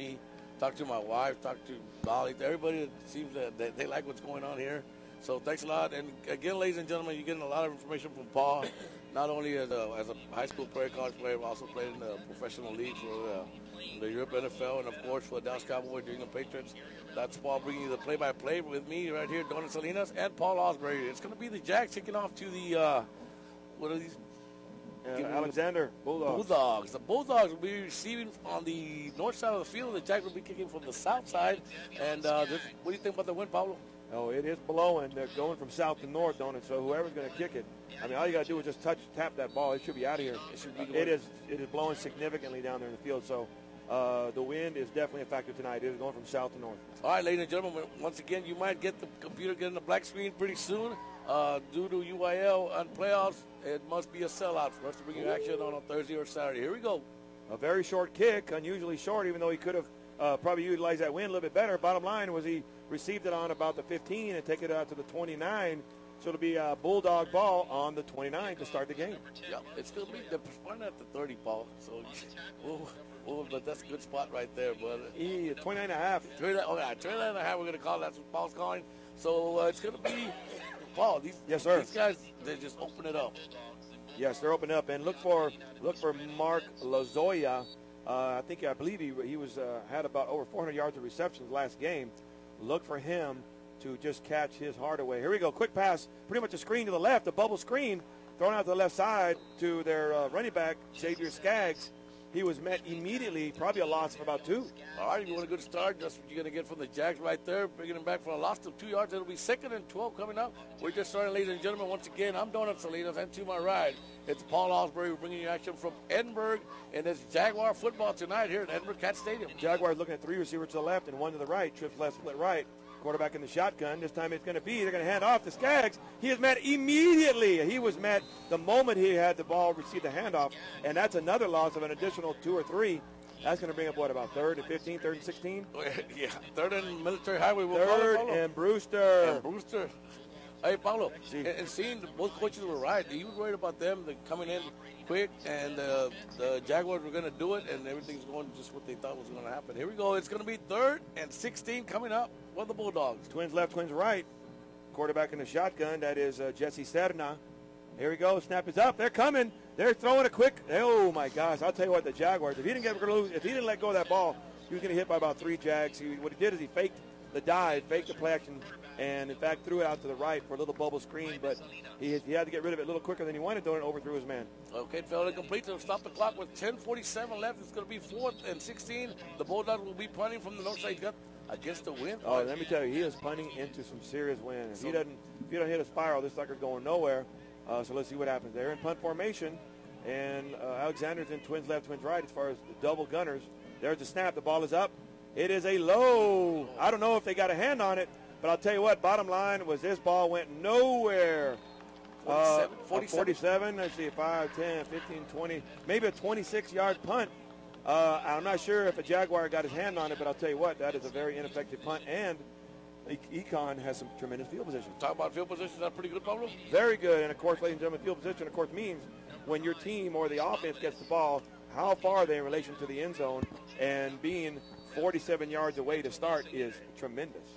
me, talk to my wife, talk to Dolly. Everybody seems that they like what's going on here. So thanks a lot. And again, ladies and gentlemen, you're getting a lot of information from Paul, not only as a high school player, college player, but also played in the professional league for the Europe NFL, and of course for the Dallas Cowboys, New England Patriots. That's Paul bringing you the play-by-play with me right here, Donald Salinas and Paul Osbury. It's going to be the Jags kicking off to the what are these? Alexander Bulldogs. The Bulldogs will be receiving on the north side of the field. The Jags will be kicking from the south side. And what do you think about the wind, Pablo? Oh, it is blowing. They're going from south to north, don't it? So whoever's going to kick it, I mean, all you got to do is just tap that ball. It should be out of here. It is blowing significantly down there in the field. So the wind is definitely a factor tonight. It is going from south to north. All right, ladies and gentlemen, once again, you might get the computer getting the black screen pretty soon. Due to UIL and playoffs, it must be a sellout for us to bring you action on a Thursday or Saturday. Here we go. A very short kick, unusually short, even though he could have probably utilized that wind a little bit better. Bottom line was he received it on about the 15 and take it out to the 29. So it'll be a Bulldog ball on the 29 to start the game. Yeah, it's going to be the starting at the 30, Paul. So but that's a good spot right there. But 29 and a half. 29 and a half, we're going to call it. That's what Paul's calling. So it's going to be Paul. These guys, they just open it up. Yes, they're opening up, and look for Mark Lozoya. I believe he was had about over 400 yards of receptions last game. Look for him to just catch his heart away. Here we go, quick pass, pretty much a screen to the left, a bubble screen, thrown out to the left side to their running back, Xavier Skaggs. He was met immediately, probably a loss of about 2. All right, you want a good start. That's what you're going to get from the Jags right there. Bringing him back for a loss of 2 yards. It'll be 2nd and 12 coming up. We're just starting, ladies and gentlemen. Once again, I'm Donald Salinas, and to my right, it's Paul Osbury. We're bringing you action from Edinburg, and it's Jaguar football tonight here at Edinburg Cat Stadium. Jaguars looking at 3 receivers to the left and 1 to the right. Trips left, split right. Quarterback in the shotgun. This time they're going to hand off to Skaggs. He is met immediately. He was met the moment he had the ball, received the handoff, and that's another loss of an additional 2 or 3. That's going to bring up, what, about 3rd and 15, 3rd and 16? Yeah, 3rd and Military Highway. We'll 3rd and Brewster. Hey, Paulo, and seeing both coaches were right. He was worried about them coming in quick, and the Jaguars were going to do it, and everything's going just what they thought was going to happen. Here we go. It's going to be 3rd and 16 coming up for the Bulldogs. Twins left, twins right. Quarterback in the shotgun, that is Jesse Serna. Here we go. Snap is up. They're coming. They're throwing a quick. Oh, my gosh. I'll tell you what, the Jaguars, if he didn't let go of that ball, he was going to hit by about 3 Jags. What he did is he faked the dive, faked the play action, and in fact threw it out to the right for a little bubble screen, but he had to get rid of it a little quicker than he wanted to, and overthrew his man. Okay, failed incomplete to stop the clock with 10:47 left. It's going to be 4th and 16. The Bulldogs will be punting from the north side against the wind. Oh, let me tell you, he is punting into some serious wind. If you don't hit a spiral, this sucker's going nowhere. So let's see what happens. They're in punt formation, and Alexander's in twins left, twins right as far as the double gunners. There's the snap. The ball is up. It is a low. I don't know if they got a hand on it, but I'll tell you what, bottom line was this ball went nowhere. 47. Let's see, 5, 10, 15, 20, maybe a 26-yard punt. I'm not sure if a Jaguar got his hand on it, but I'll tell you what, that is a very ineffective punt, and Econ has some tremendous field position. Talk about field position, is that pretty good, Pablo? Very good, and of course, ladies and gentlemen, field position, of course, means when your team or the offense gets the ball, how far are they in relation to the end zone, and being 47 yards away to start is tremendous.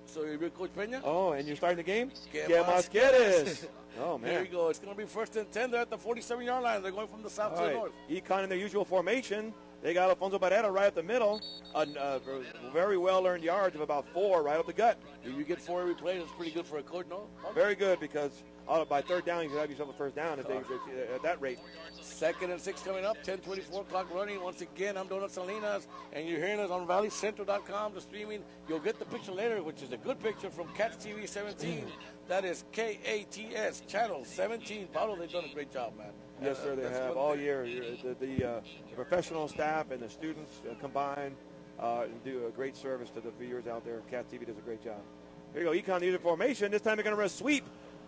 So you're with Coach Peña? Oh, and you're starting the game? Que más quieres? Oh, man. There you go. It's going to be 1st and 10. They're at the 47-yard line. They're going from the south to the north. Econ in their usual formation. They got Alfonso Barrera right at the middle. Very well-earned yards of about 4 right up the gut. If you get 4 every play, that's pretty good for a coach, no? Very good, because by 3rd down, you can have yourself a 1st down at that rate. 2nd and 6 coming up, 10:24 clock running. Once again, I'm Donald Salinas, and you're hearing us on valleycentral.com, the streaming. You'll get the picture later, which is a good picture from Cats TV 17. That is KATS channel 17. Paulo, they've done a great job, man. Yes, sir, they have all year. The professional staff and the students combined do a great service to the viewers out there. Cats TV does a great job. Here you go, Econ needed formation. This time they're going to run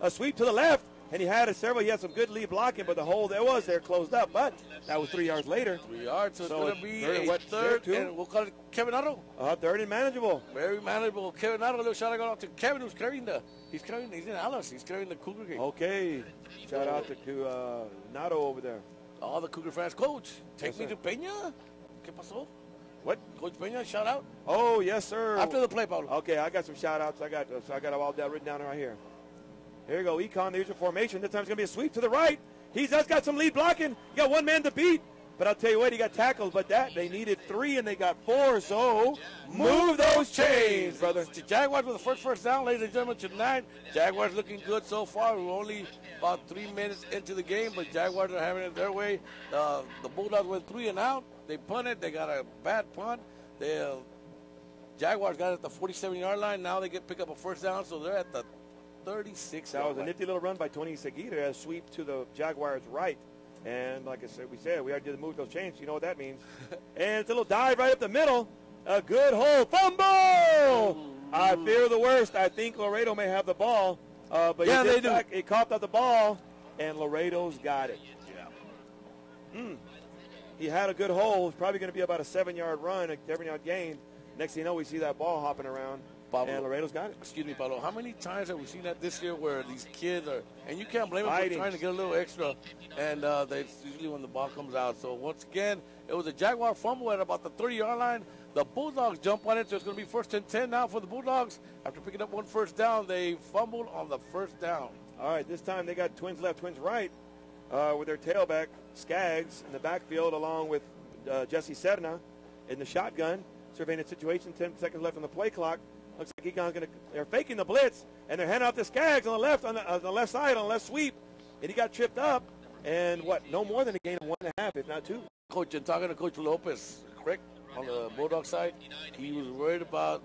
a sweep to the left. And he had some good lead blocking, but the hole there closed up. But that was 3 yards later. 3 yards, so it's going to be a 3rd, and we'll call it Kevin Otto. 3rd and manageable. Very manageable. Kevin Otto, little shout out to Kevin, who's carrying he's in Alice. He's carrying the Cougar game. Okay. Shout out to Nato over there. All the Cougar fans. Coach, take me to Peña. ¿Qué pasó? What? Coach Peña, shout out? Oh, yes, sir. After the play, Pablo. Okay, I got some shout-outs. I got all that written down right here. Here you go, Econ, the usual formation. This time it's going to be a sweep to the right. He's just got some lead blocking. He got one man to beat. But I'll tell you what, he got tackled. But they needed 3, and they got 4. So move those chains, brother. The Jaguars with the first down, ladies and gentlemen, tonight. Jaguars looking good so far. We're only about 3 minutes into the game, but Jaguars are having it their way. The Bulldogs went 3 and out. They punted. They got a bad punt. The Jaguars got it at the 47-yard line. Now they pick up a first down, so they're at the 36. That was a nifty little run by Tony Seguida, a sweep to the Jaguars' right. And like I said, we already did move those chains. You know what that means. And it's a little dive right up the middle. A good hole. Fumble! I fear the worst. I think Laredo may have the ball. But yeah, they do. He coughed out the ball, and Laredo's got it. Yeah. He had a good hole. It's probably going to be about a 7-yard run, a 7-yard gain. Next thing you know, we see that ball hopping around. Pablo, and Laredo's got it. Excuse me, Pablo. How many times have we seen that this year where these kids are, and you can't blame them for Fighting. trying to get a little extra, and it's usually when the ball comes out. So once again, it was a Jaguar fumble at about the 30-yard line. The Bulldogs jump on it, so it's going to be 1st and 10 now for the Bulldogs. After picking up one first down, they fumbled on the first down. All right, this time they got twins left, twins right, with their tailback, Skaggs, in the backfield, along with Jesse Serna in the shotgun, surveying the situation. 10 seconds left on the play clock. Looks like Econ's they're faking the blitz, and they're handing off to Skaggs on the left, on the left side, on the left sweep, and he got tripped up, and no more than a gain of 1.5, if not 2. Coach, and talking to Coach Lopez, correct, on the Bulldog side, he was worried about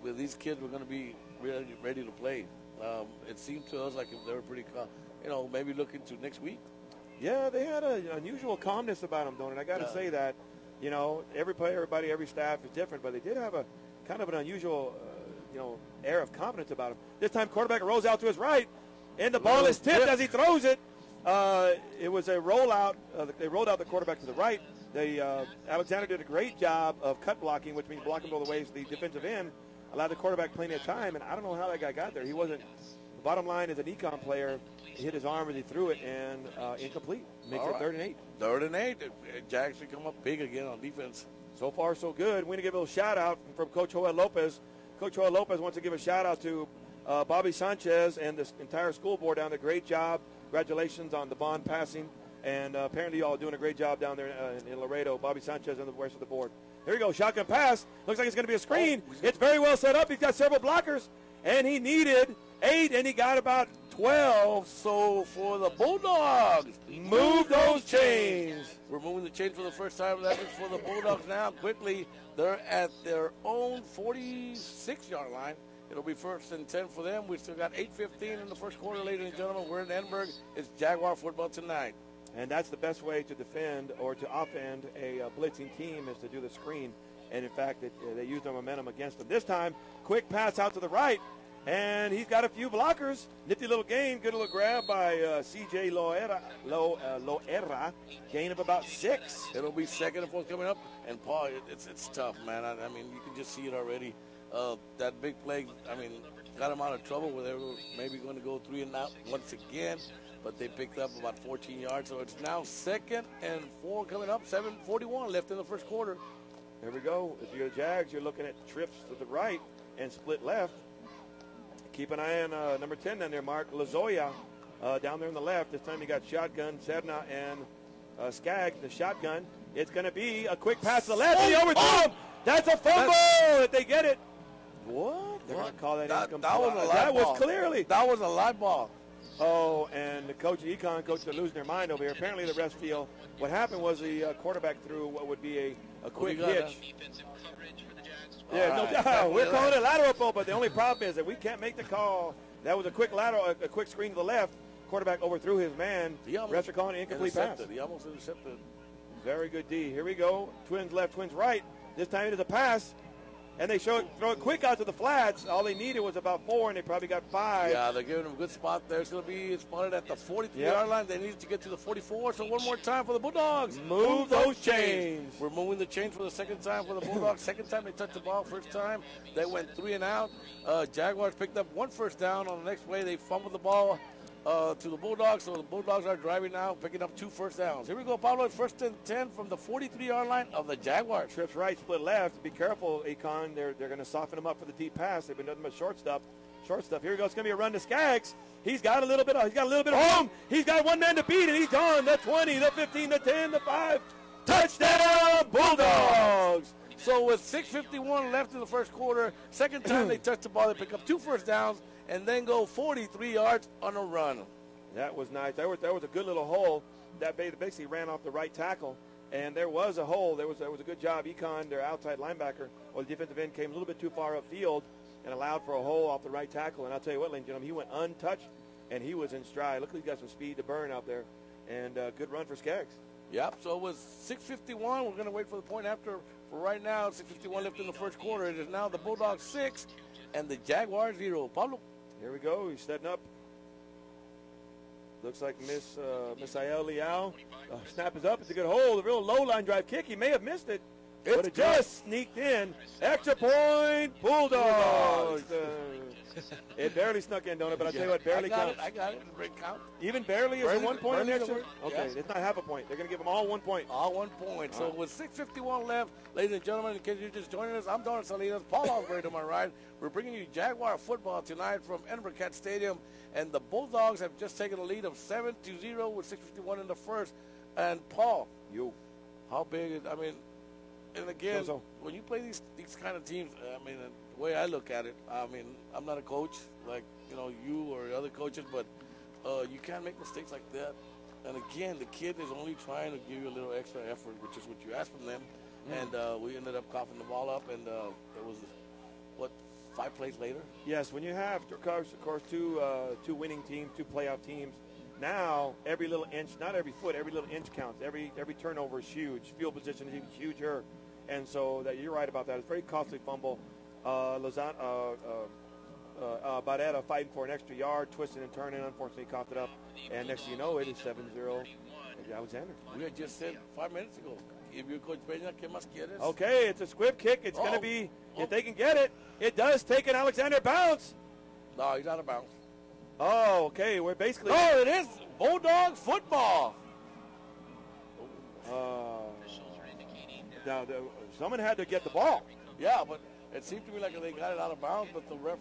whether these kids were going to be ready to play. It seemed to us like they were pretty calm, maybe looking to next week. Yeah, they had an unusual calmness about them, don't it? I got to say that, every player, everybody, every staff is different, but they did have a kind of an unusual air of confidence about him. This time, quarterback rolls out to his right, and the ball is tipped as he throws it. It was a rollout. They rolled out the quarterback to the right. Alexander did a great job of cut blocking, which means blocking all the ways to the defensive end, allowed the quarterback plenty of time, and I don't know how that guy got there. He wasn't. The bottom line is an econ player. He hit his arm as he threw it, and incomplete. Makes it 3rd and 8. 3rd and 8. Jags should come up big again on defense. So far, so good. We're going to give a little shout-out from Coach Joel Lopez. Coach Joel Lopez wants to give a shout-out to Bobby Sanchez and the entire school board down there. Great job. Congratulations on the bond passing. And apparently you all are doing a great job down there in Laredo. Bobby Sanchez and the rest of the board. Here we go. Shotgun pass. Looks like it's going to be a screen. It's very well set up. He's got several blockers. And he needed 8, and he got about 12. So for the Bulldogs, move those chains. We're moving the chains for the first time. That is for the Bulldogs now. Quickly, they're at their own 46-yard line. It'll be 1st and 10 for them. We still got 8:15 in the first quarter, ladies and gentlemen. We're in Edinburg. It's Jaguar football tonight. And that's the best way to defend or to offend a blitzing team is to do the screen. And, in fact, they use their momentum against them. This time, quick pass out to the right. And he's got a few blockers. Nifty little gain. Good little grab by C.J. Loera. Gain of about 6. It'll be 2nd and 4 coming up. And, Paul, it's tough, man. I mean, you can just see it already. That big play, got them out of trouble where they were maybe going to go 3 and out once again. But they picked up about 14 yards. So it's now 2nd and 4 coming up. 7:41 left in the first quarter. There we go. If you're the Jags, you're looking at trips to the right and split left. Keep an eye on number 10 down there, Mark Lazoya, down there on the left. This time he got shotgun, Serna and Skaggs, the shotgun. It's going to be a quick pass to the left. And he overthrew him. That's a fumble if they get it. What? They're going to call that incomplete. That was a live That ball. was clearly. That was a live ball. Oh, and the coach of Econ, they're losing their mind over here. Apparently the refs feel what happened was the quarterback threw what would be a quick hitch. Yeah, no doubt. We're calling it lateral pull, but the only problem is that we can't make the call. That was a quick lateral, a quick screen to the left. Quarterback overthrew his man. Refs are calling it incomplete pass. He almost intercepted. Very good D. Here we go. Twins left, twins right. This time it is a pass. And they throw it quick out to the flats. All they needed was about 4, and they probably got 5. Yeah, they're giving them a good spot there. It's going to be spotted at the 43-yard line. They needed to get to the 44, so one more time for the Bulldogs. Move those chains. We're moving the chains for the second time for the Bulldogs. Second time they touched the ball. First time they went 3 and out. Jaguars picked up one first down. On the next play, they fumbled the ball. to the Bulldogs. So the Bulldogs are driving now, picking up 2 first downs. Here we go, Pablo. First and 10 from the 43-yard line of the Jaguars. Trips right, split left. Be careful, Econ. They're going to soften them up for the deep pass. They've been nothing but short stuff. Short stuff. Here we go. It's going to be a run to Skaggs. He's got a little bit of room. He's got one man to beat, and he's on the 20, the 15, the 10, the 5. Touchdown, Bulldogs! So with 6:51 left in the first quarter, second time they touch the ball, they pick up 2 first downs, and then go 43 yards on a run. That was nice. There was a good little hole that basically ran off the right tackle, and there was a hole. There was a good job. Econ, their outside linebacker, or the defensive end, came a little bit too far upfield and allowed for a hole off the right tackle. And I'll tell you what, ladies and gentlemen, he went untouched, and he was in stride. Look, he's got some speed to burn out there, and good run for Skaggs. Yep, so it was 6:51. We're going to wait for the point after. For right now, 6:51 left in the first quarter. It is now the Bulldogs 6 and the Jaguars 0. Pablo. Here we go. He's setting up. Looks like Miss Ayel Liao. Snap is up. It's a good hold. A real low line drive kick. He may have missed it, but it just sneaked in. Extra point, Bulldogs. It barely snuck in, don't it? But I'll tell you what, barely counts. I got it. Break count. Even barely is 1 point in extra? Okay, yes. It's not half a point. They're going to give them all 1 point. All 1 point. So with 6:51 left, ladies and gentlemen, in case you're just joining us, I'm Don Salinas. Paul Osbury to my right. We're bringing you Jaguar football tonight from Edinburg Cat Stadium. And the Bulldogs have just taken a lead of 7-0 with 6:51 in the first. And Paul, how big is, and again, when you play these kind of teams, the way I look at it, I'm not a coach like, you or other coaches, but you can't make mistakes like that. And again, the kid is only trying to give you a little extra effort, which is what you asked from them. And we ended up coughing the ball up, and it was, 5 plays later? Yes, when you have, of course, two winning teams, 2 playoff teams, now every little inch, not every foot, every little inch counts. Every turnover is huge. Field position is even huger. And so you're right about that. It's a very costly fumble. Barrera fighting for an extra yard, twisting and turning, unfortunately coughed it up. And next thing you know, it is 7-0 Alexander. We had just said 5 minutes ago, if you're Coach Peña, ¿qué más quieres? Okay, it's a squib kick. It's going to be, if they can get it, it does take an Alexander bounce. No, he's out of bounds. Oh, okay, we're basically. Oh, it is Bulldog football. Now, someone had to get the ball. Yeah, but it seemed to me like they got it out of bounds, but the ref,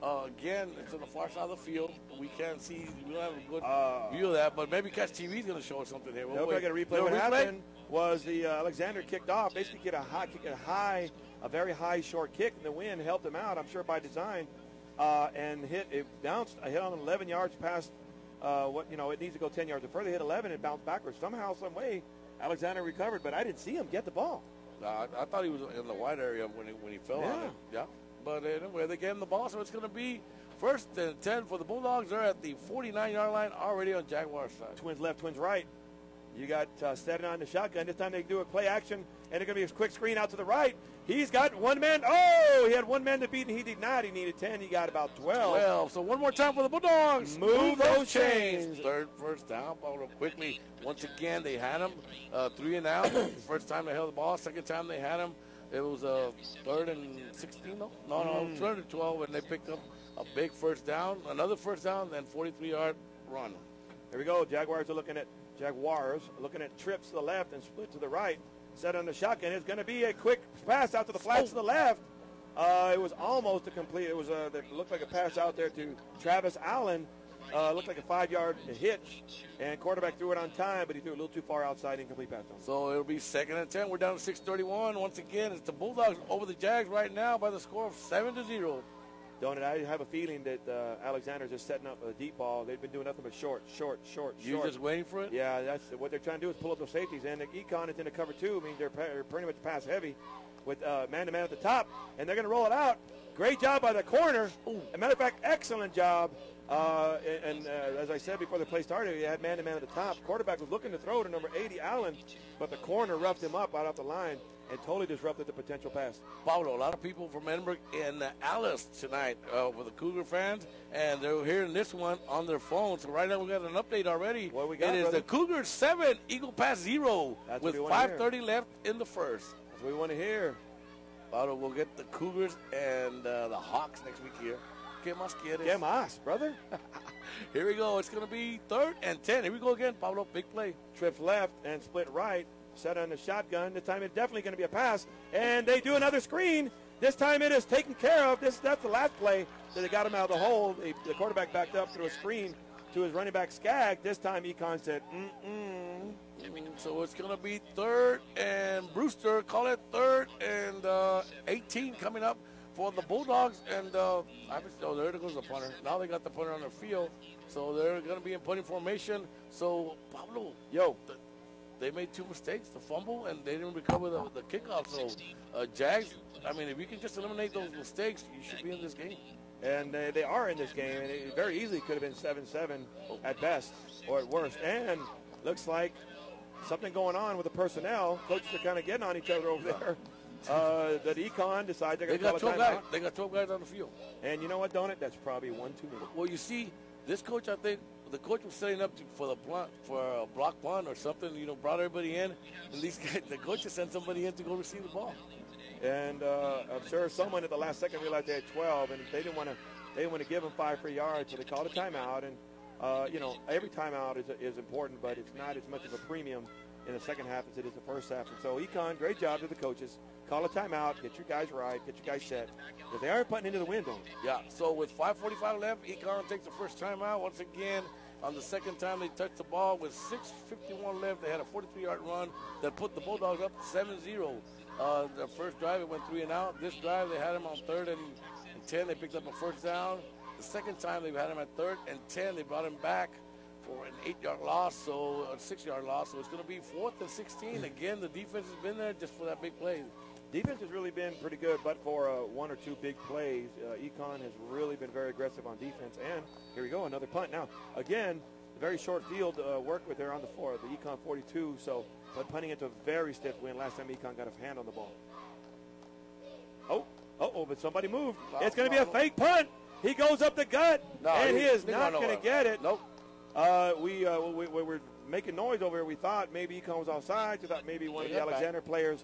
again, it's on the far side of the field. We can't see, we don't have a good view of that, but maybe Catch TV is going to show us something here. We're going to replay. What happened was the Alexander kicked off, basically hit a very high short kick, and the wind helped him out, I'm sure by design, and hit on 11 yards past it needs to go 10 yards. Further hit 11 and bounced backwards. Somehow, some way, Alexander recovered, but I didn't see him get the ball. I thought he was in the wide area when he fell on it. Yeah. But anyway, they gave him the ball, so it's going to be first and 10 for the Bulldogs. They're at the 49-yard line already on Jaguars side. Twins left, twins right. You got Steadon on the shotgun. This time they do a play action, and it's going to be a quick screen out to the right. He's got one man. Oh, he had one man to beat, and he did not. He needed 10. He got about 12. So one more time for the Bulldogs. Move those chains. Third first down, ball real quickly. Once again, they had him 3 and out. First time they held the ball. Second time they had him, it was 3rd and 16. No, 3rd and 12, and they picked up a big first down. Another first down, then 43-yard run. Here we go. Jaguars looking at trips to the left and split to the right. Set on the shotgun. It's going to be a quick pass out to the flats to the left. It was almost a complete. It looked like a pass out there to Travis Allen. Looked like a 5-yard hitch, and quarterback threw it on time, but he threw it a little too far outside, incomplete pass. So it'll be 2nd and 10. We're down to 6:31. Once again, it's the Bulldogs over the Jags right now by the score of 7-0. Don't it? I have a feeling that Alexander's just setting up a deep ball. They've been doing nothing but short. You're just waiting for it? Yeah, that's what they're trying to do is pull up those safeties. And the Econ is in the cover 2. I mean, they're pretty much pass heavy with man-to-man at the top. And they're going to roll it out. Great job by the corner. As a matter of fact, excellent job. As I said before the play started, he had man-to-man at the top. Quarterback was looking to throw to number 80, Allen, but the corner roughed him up right off the line and totally disrupted the potential pass. Pablo, a lot of people from Edinburg and Alice tonight for the Cougar fans, and they're hearing this one on their phone. So right now we got an update already. What we got, it is brother? The Cougars 7, Eagle Pass 0 That's with 5:30 left in the first. That's what we want to hear. Pablo, we'll get the Cougars and the Hawks next week here. ¿Qué más quieres? ¿Qué más, brother? Here we go. It's going to be 3rd and 10. Here we go again, Pablo. Big play. Trips left and split right. Set on the shotgun. This time it's definitely going to be a pass. And they do another screen. This time it is taken care of. That's the last play that they got him out of the hole. The quarterback backed up through a screen to his running back, Skaggs. This time Econ said, So it's going to be 3rd and Brewster. Call it 3rd and 18 coming up for the Bulldogs. And there goes the punter. Now they got the punter on the field. So they're going to be in punting formation. So, Pablo, they made 2 mistakes, the fumble, and they didn't recover the kickoff. So, Jags, I mean, if you can just eliminate those mistakes, you should be in this game. And they are in this game, and it very easily could have been 7-7 at best or at worst. And looks like something going on with the personnel. Coaches are kind of getting on each other over there. That Econ decide they're going to call a timeout. They got 12 guys on the field. And you know what, don't it? That's probably one too many. Well, you see, this coach, I think, the coach was setting up for a block punt or something, brought everybody in. And these guys, the coach sent somebody in to go receive the ball. And I'm sure someone at the last second realized they had 12, and they didn't want to give them 5 free yards, so they called a timeout. And every timeout is important, but it's not as much of a premium in the second half as it is the first half. And so Econ, great job to the coaches. Call a timeout, get your guys right, get your guys set, because they are putting into the wind, don't they? Yeah. So with 5:45 left, Econ takes the first timeout. Once again, on the second time they touched the ball with 6:51 left, they had a 43-yard run that put the Bulldogs up 7-0. The first drive, it went 3 and out. This drive, they had him on 3rd and 10. They picked up a first down. The second time, they had him at 3rd and 10. They brought him back for an 8-yard loss, so a 6-yard loss. So it's going to be 4th and 16. Again, the defense has been there just for that big play. Defense has really been pretty good, but for 1 or 2 big plays, Econ has really been very aggressive on defense. And here we go, another punt. Now, again, very short field work with there on the 4, the Econ 42. So, but punting into a very stiff wind. Last time Econ got a hand on the ball. But somebody moved. It's going to be a fake punt. He goes up the gut, and he is not going to get it. Nope. We were making noise over here. We thought maybe Econ was offside. We thought maybe one of the Alexander players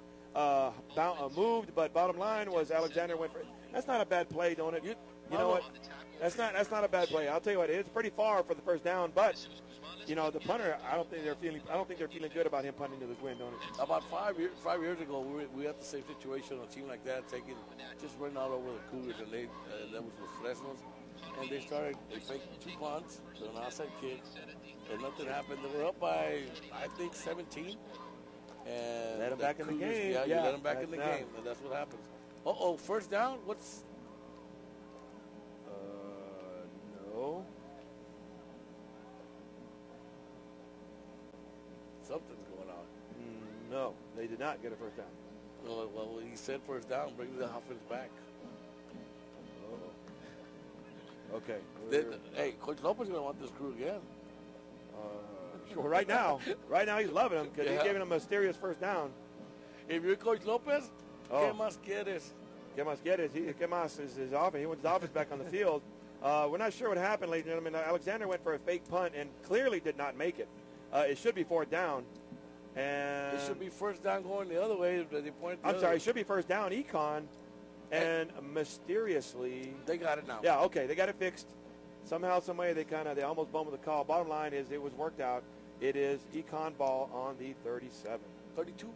moved, but bottom line was Alexander went for it. That's not a bad play, don't it? You know what? That's not a bad play. I'll tell you what, it's pretty far for the first down, but the punter, I don't think they're feeling good about him punting to this wind, don't it? About 5 years ago, we had the same situation on a team like that, just running all over the Cougars, and that was with Fresno's, and they faked 2 punts to an outside kick, and nothing happened. They were up by, I think, 17. And let him back in the game. Yeah, you let him back in the game, and that's what happens. First down? What's... No. Something's going on. No, they did not get a first down. Well, he said first down, bring the offense back. Okay. Hey, Coach Lopez is going to want this crew again. Sure. Right now he's loving him because he's giving him a mysterious first down. If you're Coach Lopez, ¿qué más quieres? ¿Qué más quieres? ¿Qué más is his offense? He wants his offense back on the field. We're not sure what happened, ladies and gentlemen. Alexander went for a fake punt and clearly did not make it. It should be 4th down. And it should be first down going the other way. It should be first down, Econ. And mysteriously, they got it now. Yeah, okay, they got it fixed. Somehow, some way, they almost bumbled the call. Bottom line is it was worked out. It is Econ ball on the 37. 32?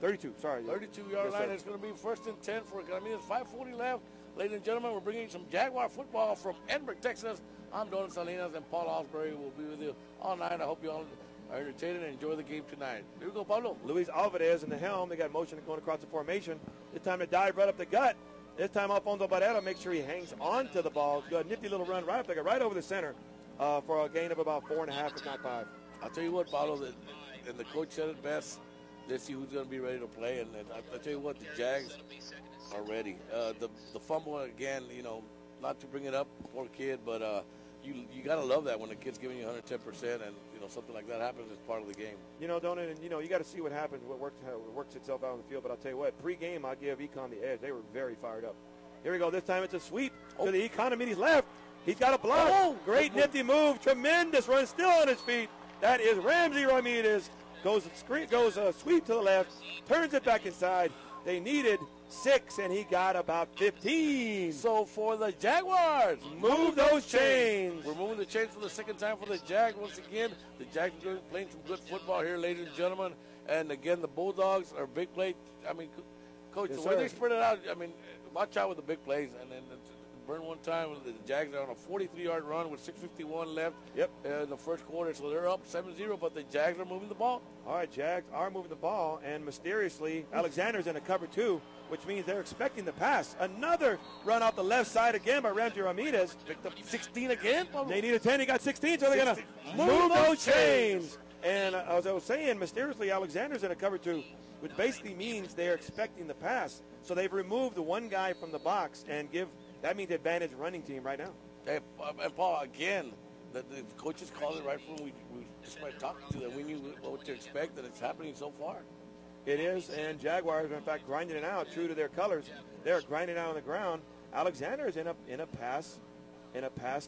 32, sorry. 32-yard line. It's going to be 1st and 10 for Economedes. There's 5:40 left. Ladies and gentlemen, we're bringing you some Jaguar football from Edinburg, Texas. I'm Donald Salinas, and Paul Osbury will be with you all night. I hope you all are entertained and enjoy the game tonight. Here we go, Pablo. Luis Alvarez in the helm. They got motion going across the formation. This time to dive right up the gut. This time Alfonso Barrera makes sure he hangs on to the ball. Good, nifty little run right up there, right over the center for a gain of about 4.5, if not 5. I'll tell you what, Pablo, and the coach said it best. Let's see who's going to be ready to play. And I'll tell you what, the Jags are ready. The fumble, again, not to bring it up, poor kid, but you got to love that when the kid's giving you 110% and, something like that happens as part of the game. Don't it? And, you got to see what happens, what works itself out on the field. But I'll tell you what, pre-game, I'll give Econ the edge. They were very fired up. Here we go. This time it's a sweep to the Economedes left. He's got a block. Great nifty move. Tremendous run. Still on his feet. That is Ramsey Ramirez. Goes sweep to the left. Turns it back inside. They needed 6, and he got about 15. So for the Jaguars, Move those chains. We're moving the chains for the second time for the Jags. Once again, the Jags are playing some good football here, ladies and gentlemen. And again, the Bulldogs are big play. I mean, Coach, Yes, the way sir. they spread it out, I mean, watch out with the big plays. And then burn one time, the Jags are on a 43-yard run with 6:51 left in the first quarter. So they're up 7-0, but the Jags are moving the ball. All right, Jags are moving the ball, and mysteriously, Alexander's in a cover 2, which means they're expecting the pass. Another run off the left side again by Ramsey Ramirez. Picked up 16 again. They need a 10. He got 16, so they're going to move those chains. And as I was saying, mysteriously, Alexander's in a cover 2, which basically means they're expecting the pass. So they've removed the one guy from the box and that means advantage running team right now. Hey, and Paul, again, the coaches called it right from we just started talking to them. We knew what to expect, and it's happening so far. It is, and Jaguars are, in fact, grinding it out, true to their colors. They're grinding out on the ground. Alexander is in a pass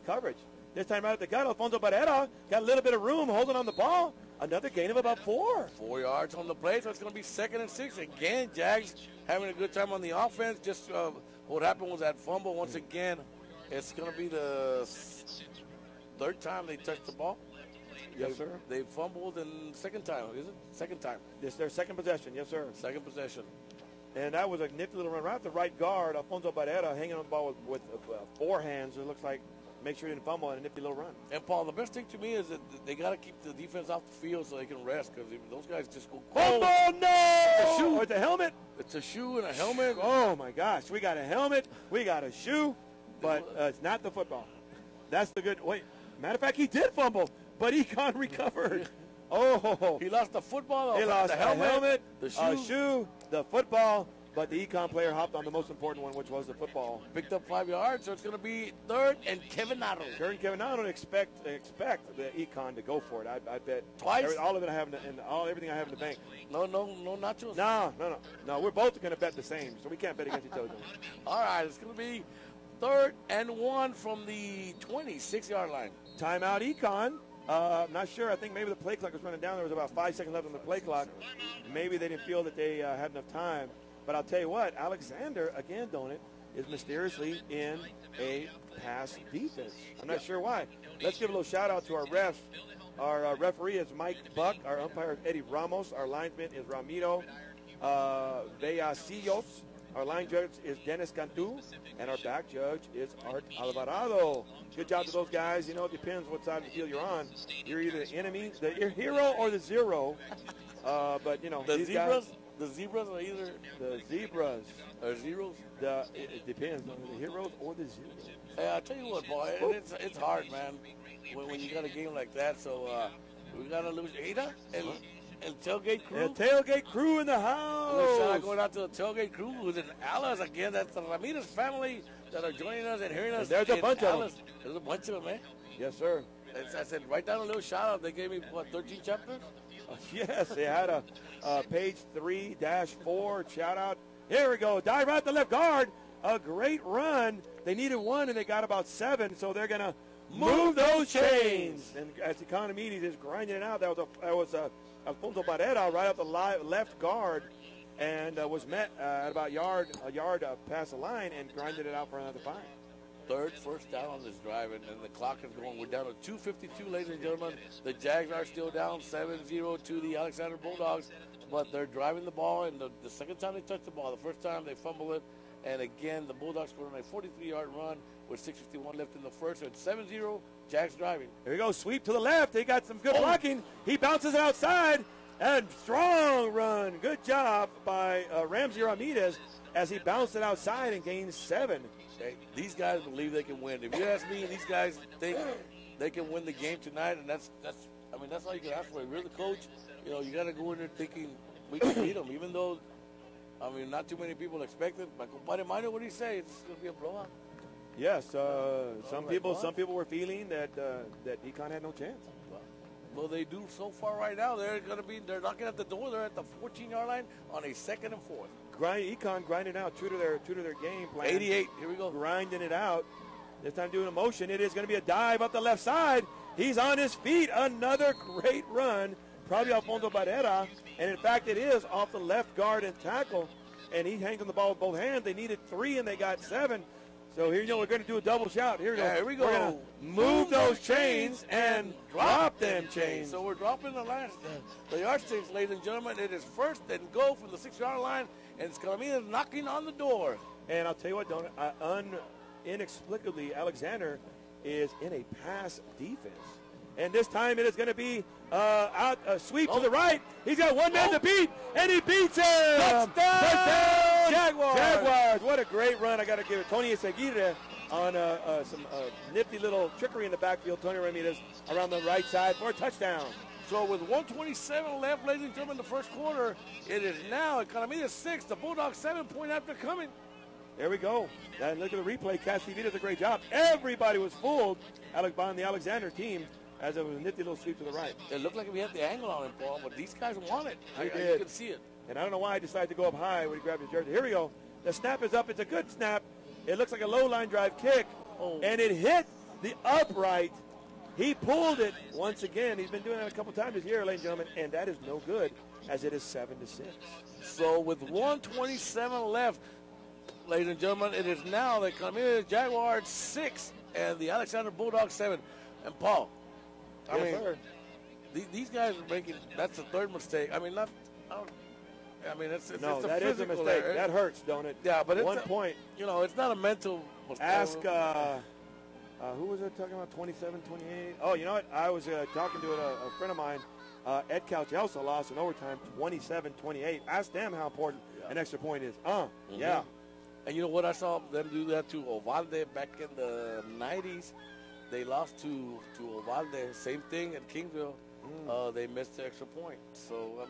coverage. This time right at the gut, Alfonso Barrera got a little bit of room holding on the ball. Another gain of about 4. 4 yards on the play, so it's going to be 2nd and 6. Again, Jags having a good time on the offense. Just what happened was that fumble. Once again, it's going to be the 3rd time they touched the ball. Yes, sir. They fumbled, and second time, is it? Second time. This is their second possession, yes, sir. Second possession. And that was a nifty little run right at the right guard. Alfonso Barrera hanging on the ball with 4 hands. It looks like make sure he didn't fumble, and a nifty little run. And, Paul, the best thing to me is that they got to keep the defense off the field so they can rest, because those guys just go cold. Oh, no! It's a shoe. Oh, it's a helmet. It's a shoe and a helmet. Oh, my gosh. We got a helmet. We got a shoe. But it's not the football. That's the good. Wait. Matter of fact, he did fumble, but Econ recovered. Oh. He lost the football. He lost the helmet, the shoe, the football. But the Econ player hopped on the most important one, which was the football. Picked up 5 yards, so it's going to be 3rd and Kevinado. Kevin, I don't expect the Econ to go for it. I bet Twice? all of it I have everything I have in the bank. No nachos. No. We're both going to bet the same, so we can't bet against each other. All right, it's going to be 3rd and 1 from the 26-yard line. Timeout, Econ. Not sure. I think maybe the play clock was running down. There was about 5 seconds left on the play clock. Maybe they didn't feel that they had enough time. But I'll tell you what, Alexander, again, is mysteriously in a pass defense. I'm not sure why. Let's give a little shout-out to our refs. Our referee is Mike Buck. Our umpire is Eddie Ramos. Our linesman is Ramiro Vellasillos. Our line judge is Dennis Cantu. And our back judge is Art Alvarado. Good job to those guys. You know, it depends what side of the field you're on. You're either the enemy, the hero, or the zero. But, you know, The these zebras? guys, The zebras are either the zebras. or zeros. It depends on the heroes or the zeros. Hey, I'll tell you what, boy, it's hard, man, when you got a game like that. So we got to lose Ada and tailgate crew. And tailgate crew in the A little shout out house. going out to the tailgate crew who's in Alice again. That's the Ramirez family that are joining us and hearing us. There's a in bunch of them. Alice. There's a bunch of them, man. Yes, sir. I said, write down a little shout out. They gave me, 13 chapters? Yes, they had a page 3-4 shout out. Here we go. Dive right to left guard. A great run. They needed 1 and they got about 7, so they're gonna move those chains. And as Economedes is grinding it out, that was Alfonso Barrera right up the left guard, and was met at about a yard past the line, and grinded it out for another 5. Third first down on this drive, and the clock is going. We're down to 2:52, ladies and gentlemen. The Jags are still down 7-0 to the Alexander Bulldogs, but they're driving the ball, and the second time they touch the ball, the first time they fumble it, and again, the Bulldogs scored on a 43-yard run with 6:51 left in the first, so it's 7-0, Jags driving. Here we go, sweep to the left. They got some good blocking. He bounces it outside, and strong run. Good job by Ramsey Ramirez as he bounced it outside and gained 7. Hey, these guys believe they can win. If you ask me, these guys think they can win the game tonight, and that's all you can ask for. If you're the coach, you know, you got to go in there thinking we can beat them, even though, not too many people expect it. My compadre Mario, what do you say? It's going to be a blowout. Yes, some people were feeling that Econ had no chance. Well, they do so far right now. They're knocking at the door. They're at the 14-yard line on a 2nd and 4. Econ grinding out true to their game plan. 88. Here we go. Grinding it out. This time doing a motion. It is going to be a dive up the left side. He's on his feet. Another great run. Probably Alfonso Barrera. And in fact, it is off the left guard and tackle. and he hangs on the ball with both hands. They needed 3, and they got 7. So here, we're going to do a double shout. Here we go. Yeah, here we go. We're going to move those chains and drop them chains. So we're dropping the yardsticks, ladies and gentlemen. It is first and goal from the 6-yard line, and it's Economedes knocking on the door. And I'll tell you what, inexplicably, Alexander is in a pass defense. And this time it is going to be a sweep to the right. He's got one man to beat, and he beats him. Touchdown! Jaguars. What a great run. I got to give it. Tony Seguirre on some nifty little trickery in the backfield. Tony Ramirez around the right side for a touchdown. So with 1:27 left, ladies and gentlemen, in the first quarter, it is now Economedes 6, the Bulldogs 7 point after coming. There we go. And look at the replay. Cassidy does a great job. Everybody was fooled on the Alexander team, as it was a nifty little sweep to the right. It looked like we had the angle on him, Paul, but these guys want it. You can see it. And I don't know why he decided to go up high when he grabbed his jersey. Here we go. The snap is up. It's a good snap. It looks like a low-line drive kick, and it hit the upright. He pulled it once again. He's been doing that a couple times this year, ladies and gentlemen, and that is no good, as it is 7-6. So with 1:27 left, ladies and gentlemen, it is now the Economedes Jaguars 6 and the Alexander Bulldogs 7. And Paul, these guys are making, that's the third mistake. It's that is a mistake. Error. That hurts, don't it? Yeah, but it's point. It's not a mental mistake. Ask, who was I talking about, 27, 28? Oh, you know what? I was talking to a friend of mine, Ed Calchelso lost in overtime, 27-28. Ask them how important an extra point is. Yeah. And you know what? I saw them do that to Ovalde back in the 90s. They lost to Ovalde. Same thing at Kingsville. They missed the extra point. So,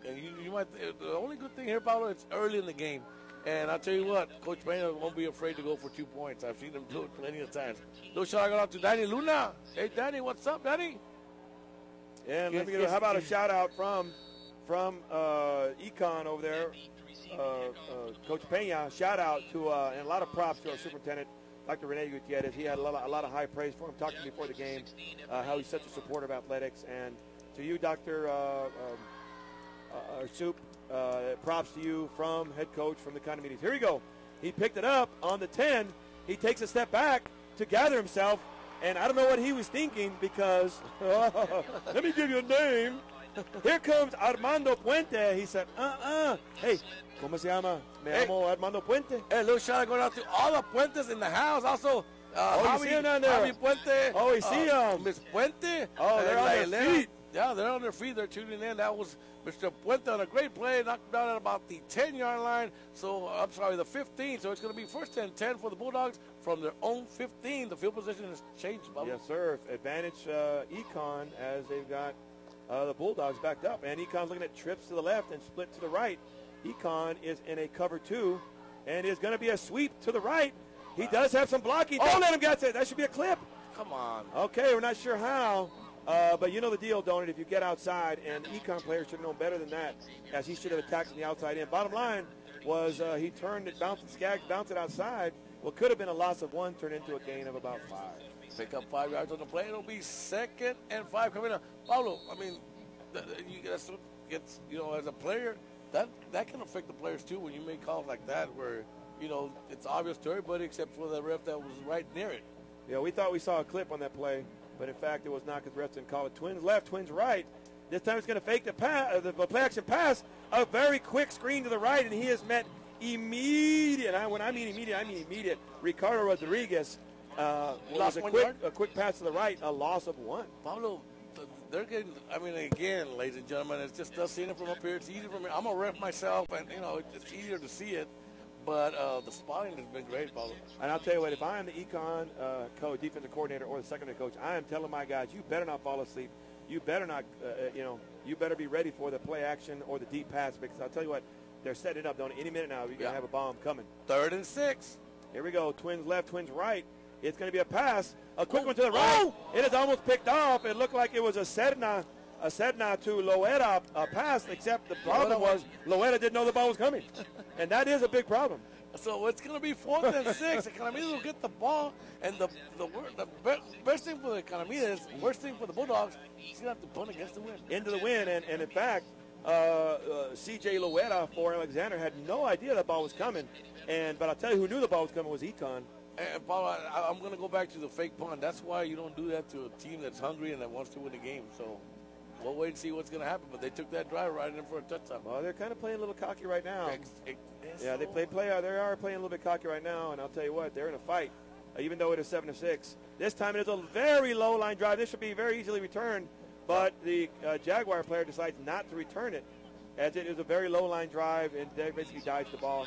and you might. The only good thing here, Paulo, it's early in the game. And I'll tell you what, Coach Pena won't be afraid to go for 2 points. I've seen him do it plenty of times. Little shout out to Danny Luna. Hey, Danny, what's up, Danny? And how about a shout out from Econ over there, Coach Pena. Shout out to and a lot of props to our superintendent, Dr. Rene Gutierrez. He had a lot of high praise for him, talking before the game, how he's such a supporter of athletics. And to you, Dr. Soup, props to you from head coach from the Economedes. Here we go. He picked it up on the 10. He takes a step back to gather himself. And I don't know what he was thinking, because, let me give you a name. Here comes Armando Puente. He said, Hey, ¿cómo se llama? Me llamo Armando Puente. Hey, little shout out going out to all the Puentes in the house. Also, you see him down there? Javi Puente. Oh, we see him. Miss Puente. Oh, they're on their feet. Yeah, they're on their feet. They're tuning in. That was Mr. Puente on a great play, knocked down at about the 10-yard line. So, the 15. So it's going to be first and 10 for the Bulldogs from their own 15. The field position has changed, Bubba. Yes, sir. Advantage Econ, as they've got the Bulldogs backed up. And Econ's looking at trips to the left and split to the right. Econ is in a cover 2 and is going to be a sweep to the right. He does have some blocking. Don't let him get it. That should be a clip. Come on. Okay, we're not sure how. But you know the deal, don't it? If you get outside, and Econ players should have known better than that, as he should have attacked from the outside in. Bottom line was he turned it, bounced it outside. What could have been a loss of 1 turned into a gain of about 5. Pick up 5 yards on the play. It'll be 2nd and 5 coming up. Paulo, as a player, that can affect the players too when you make calls like that where, it's obvious to everybody except for the ref that was right near it. Yeah, we thought we saw a clip on that play. But, in fact, it was not, because refs didn't call it. Twins left, twins right. This time it's going to fake the play-action pass. A very quick screen to the right, and he has met immediate. When I mean immediate. Ricardo Rodriguez lost a quick pass to the right, a loss of 1. Pablo, they're getting, again, ladies and gentlemen, it's just us seeing it from up here. It's easy for me. I'm a ref myself, and, it's easier to see it. But the spotting has been great, Paulo. And I'll tell you what, if I am the Econ coach, defensive coordinator, or the secondary coach, I am telling my guys, you better not fall asleep. You better not, you better be ready for the play action or the deep pass, because I'll tell you what, they're setting it up, don't it? Any minute now, you're going to have a bomb coming. 3rd and 6. Here we go. Twins left, twins right. It's going to be a pass. A quick one to the right. It is almost picked off. It looked like it was a Sedna to Loera pass, except the problem was Loera didn't know the ball was coming. And that is a big problem. So it's going to be 4th and 6. Economedes will get the ball, and the best thing for the Economedes, worst thing for the Bulldogs, he's going to have to punt against the wind. Into the wind, and in fact, C.J. Loera for Alexander had no idea the ball was coming. But I'll tell you who knew the ball was coming was Econ. And Paul, I'm going to go back to the fake punt. That's why you don't do that to a team that's hungry and that wants to win the game. So we'll wait and see what's going to happen. But they took that drive right in for a touchdown. Well, they're kind of playing a little cocky right now. Yeah, they are playing a little bit cocky right now. And I'll tell you what, they're in a fight, even though it is 7-6. This time it is a very low line drive. This should be very easily returned. But the Jaguar player decides not to return it, as it is a very low line drive, and they basically dodged the ball.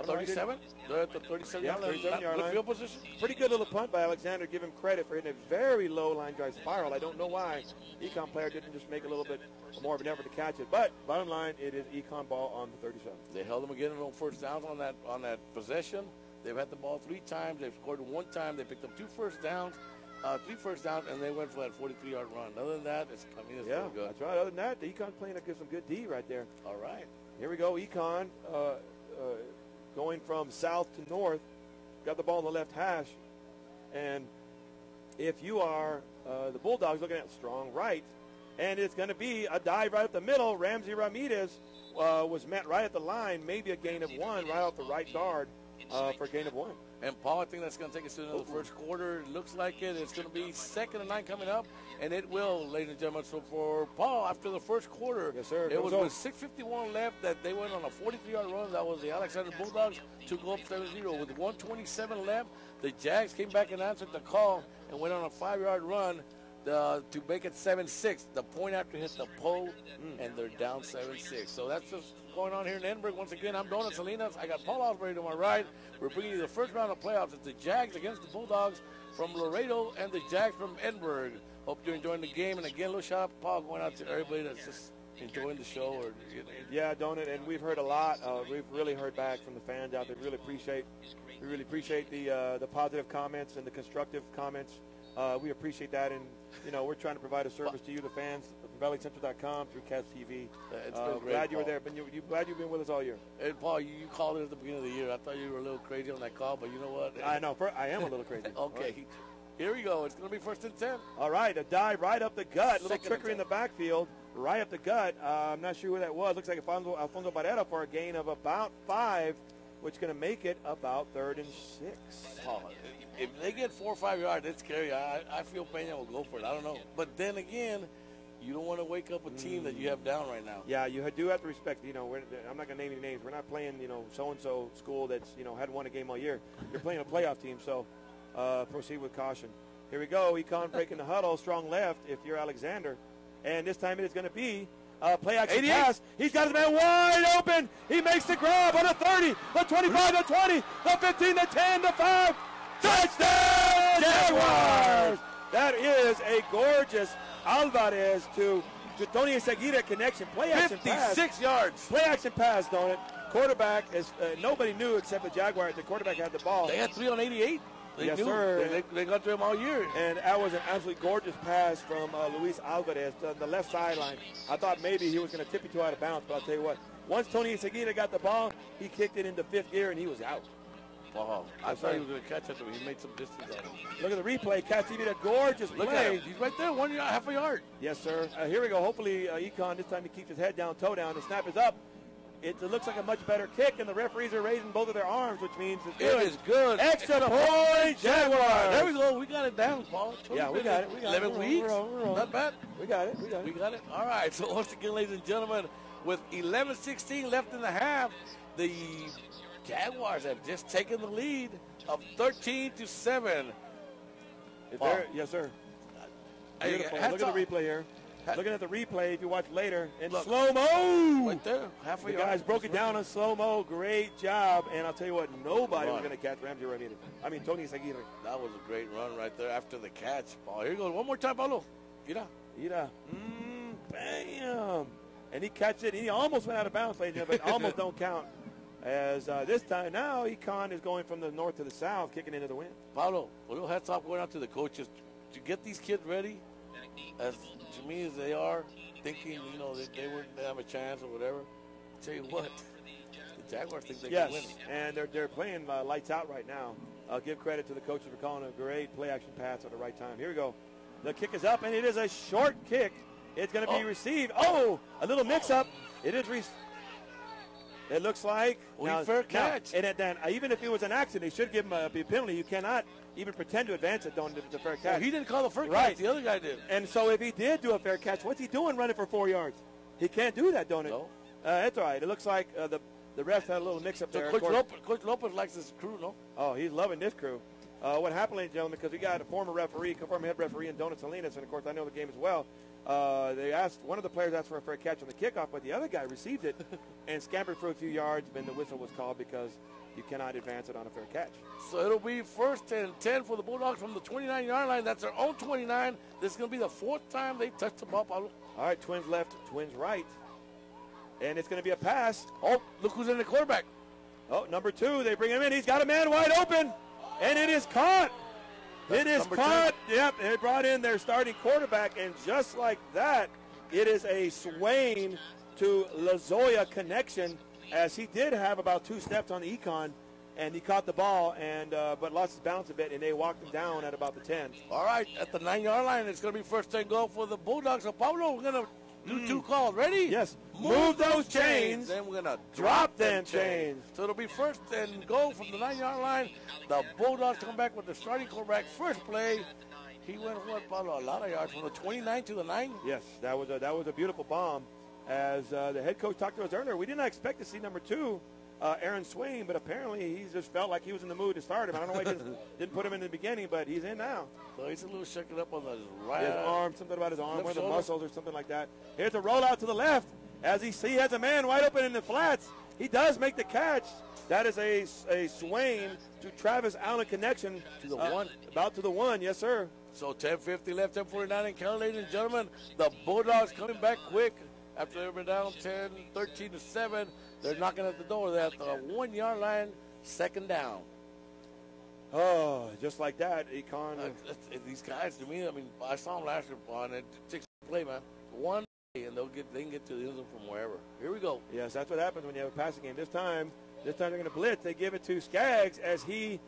37? They're at the 37-yard line. Field position. Pretty good little punt by Alexander. Give him credit for hitting a very low line drive spiral. I don't know why Econ player didn't just make a little bit more of an effort to catch it. But bottom line, it is Econ ball on the 37. They held them again on first downs on that possession. They've had the ball 3 times. They've scored 1 time. They picked up 2 first downs. 3 first downs, and they went for that 43-yard run. Other than that, it's really good. That's right. Other than that, the Econ playing some good D right there. All right. Here we go. Econ going from south to north. Got the ball on the left hash. And if you are the Bulldogs looking at strong right, and it's going to be a dive right up the middle. Ramsey Ramirez was met right at the line, maybe a gain of 1 right off the right guard for a gain of 1. And, Paul, I think that's going to take us to another first quarter. It looks like it. It's going to be 2nd and 9 coming up, and it will, ladies and gentlemen. So for Paul, after the first quarter, yes, sir, it was with 6:51 left that they went on a 43-yard run. That was the Alexander Bulldogs to go up 7-0. With 1:27 left, the Jags came back and answered the call and went on a 5-yard run to make it 7-6. The point after hit the pole, and they're down 7-6. So that's just going on here in Edinburg. Once again, I'm Donald Salinas. I got Paul Osbury to my right. We're bringing you the first round of playoffs. It's the Jags against the Bulldogs from Laredo and the Jags from Edinburg. Hope you're enjoying the game. And again, little shout out, Paul, going out to everybody that's just enjoying the show. Yeah, Donald, and we've heard a lot. We've really heard back from the fans out there. We really appreciate the positive comments and the constructive comments. We appreciate that, and we're trying to provide a service to you, the fans, from ValleyCentral.com through Cats TV. It's been great, glad you were there. You glad you've been with us all year. And Paul, you called it at the beginning of the year. I thought you were a little crazy on that call, but you know what? I know. I am a little crazy. Okay. Right. Here we go. It's going to be 1st and 10. All right, a dive right up the gut. Little trickery in the backfield, right up the gut. I'm not sure who that was. Looks like Alfonso Barrera for a gain of about 5, which is going to make it about 3rd and 6. Paul, if they get 4 or 5 yards, it's scary. I feel Peña will go for it. I don't know. But then again, you don't want to wake up a team that you have down right now. Yeah, you do have to respect. I'm not going to name any names. We're not playing, so-and-so school that's, hadn't won a game all year. You're playing a playoff team, so proceed with caution. Here we go. Econ breaking the huddle, strong left if you're Alexander. And this time it is going to be play action 88. Pass. He's got his man wide open. He makes the grab on the 30, the 25, the 20, the 15, the 10, the 5. Touchdown, Jaguars! That is a gorgeous Alvarez to Tony Seguida connection. Play action 56 pass. yards. Play action pass, don't it? Quarterback is nobody knew except the Jaguars. The quarterback had the ball. They had 3 on 88. Yes, sir. They got to him all year. And that was an absolutely gorgeous pass from Luis Alvarez to the left sideline. I thought maybe he was going to tip it to out of bounds, but I'll tell you what. Once Tony Seguida got the ball, he kicked it into 5th gear, and he was out. Wow. I thought he was going to catch it, but he made some distance on it. Look at the replay. Cats TV, a gorgeous play. Look at him. He's right there, 1 yard, half a yard. Yes, sir. Here we go. Hopefully, Econ this time he keeps his head down, toe down. The snap is up. It looks like a much better kick, and the referees are raising both of their arms, which means it's good. It is good. Extra point, Jaguars. There we go. We got it down, Paul. Yeah, we got it. 11 weeks. We're Not bad. We got it. We got it. All right. So once again, ladies and gentlemen, with 11:16 left in the half, the Jaguars have just taken the lead of 13-7. Yes, sir. Beautiful. Look at the replay here. Looking at the replay, if you watch later, in slow-mo. Right there, halfway. The guys broke it down in slow-mo. Great job. And I'll tell you what, nobody was going to catch Ramsey Ramirez. Tony Seguida. That was a great run right there after the catch. Oh, here you go. One more time, Paulo. Ira. Bam. And he catches it. He almost went out of bounds, ladies and gentlemen, but almost don't count. As this time now, Econ is going from the north to the south, kicking into the wind. Paulo, a little hats off going out to the coaches to get these kids ready. As to me as they are, thinking, they wouldn't have a chance or whatever. I'll tell you what, the Jaguars think they can win. And they're playing lights out right now. I'll give credit to the coaches for calling a great play-action pass at the right time. Here we go. The kick is up, and it is a short kick. It's going to be received. Oh, a little mix-up. It is it looks like. Fair catch. And then, even if it was an accident, they should give him a penalty. You cannot even pretend to advance it, don't do the fair catch. Well, he didn't call the fair Right. catch. The other guy did. And so if he did do a fair catch, what's he doing running for 4 yards? He can't do that, don't it? No. That's all right. It looks like the refs had a little mix-up So there. Coach Lopez likes his crew, no? Oh, he's loving this crew. What happened, ladies and gentlemen, because we got a former head referee in Donut Salinas, and, of course, I know the game as well. One of the players asked for a fair catch on the kickoff, but the other guy received it and scampered for a few yards, and the whistle was called because you cannot advance it on a fair catch. So it'll be 1st and 10 for the Bulldogs from the 29-yard line. That's their own 29. This is going to be the 4th time they touched the ball, Pablo. All right, Twins left, Twins right. And it's going to be a pass. Oh, look who's in the quarterback. Oh, number 2, they bring him in. He's got a man wide open, and it is caught. It is caught. Yep, they brought in their starting quarterback, and just like that, it is a Swain to Lozoya connection, as he did have about 2 steps on the econ, and he caught the ball, and but lost his balance a bit, and they walked him down at about the 10. All right, at the 9-yard line, it's going to be 1st and goal for the Bulldogs. So, Pablo, we're going to do 2 calls. Ready? Yes. Move those chains. Then we're going to Drop them chains. So it'll be 1st and goal from the 9-yard line. The Bulldogs come back with the starting quarterback. First play, he went, Pablo, a lot of yards from the 29 to the 9. Yes, that was a beautiful bomb. As the head coach talked to us earlier, we did not expect to see number 2, Aaron Swain, but apparently he just felt like he was in the mood to start him. I don't know why he didn't put him in the beginning, but he's in now. So he's a little shaken up on his right His arm, something about his arm, one of the shoulder. muscles or something like that. Here's a rollout to the left. As he has a man wide open in the flats. He does make the catch. That is a Swain to Travis Allen connection. To the 1. About to the 1, yes, sir. So 10:50 left, 10:49 in count, ladies and gentlemen. The Bulldogs coming back quick after they've been down 13 to 7. They're knocking at the door. They're at the 1-yard line, 2nd down. Oh, just like that, Econ. These guys, to me, I mean, I saw them last year on it. 6 play, man. 1 play, and they can get to the end zone from wherever. Here we go. Yes, that's what happens when you have a passing game. This time they're going to blitz. They give it to Skaggs as he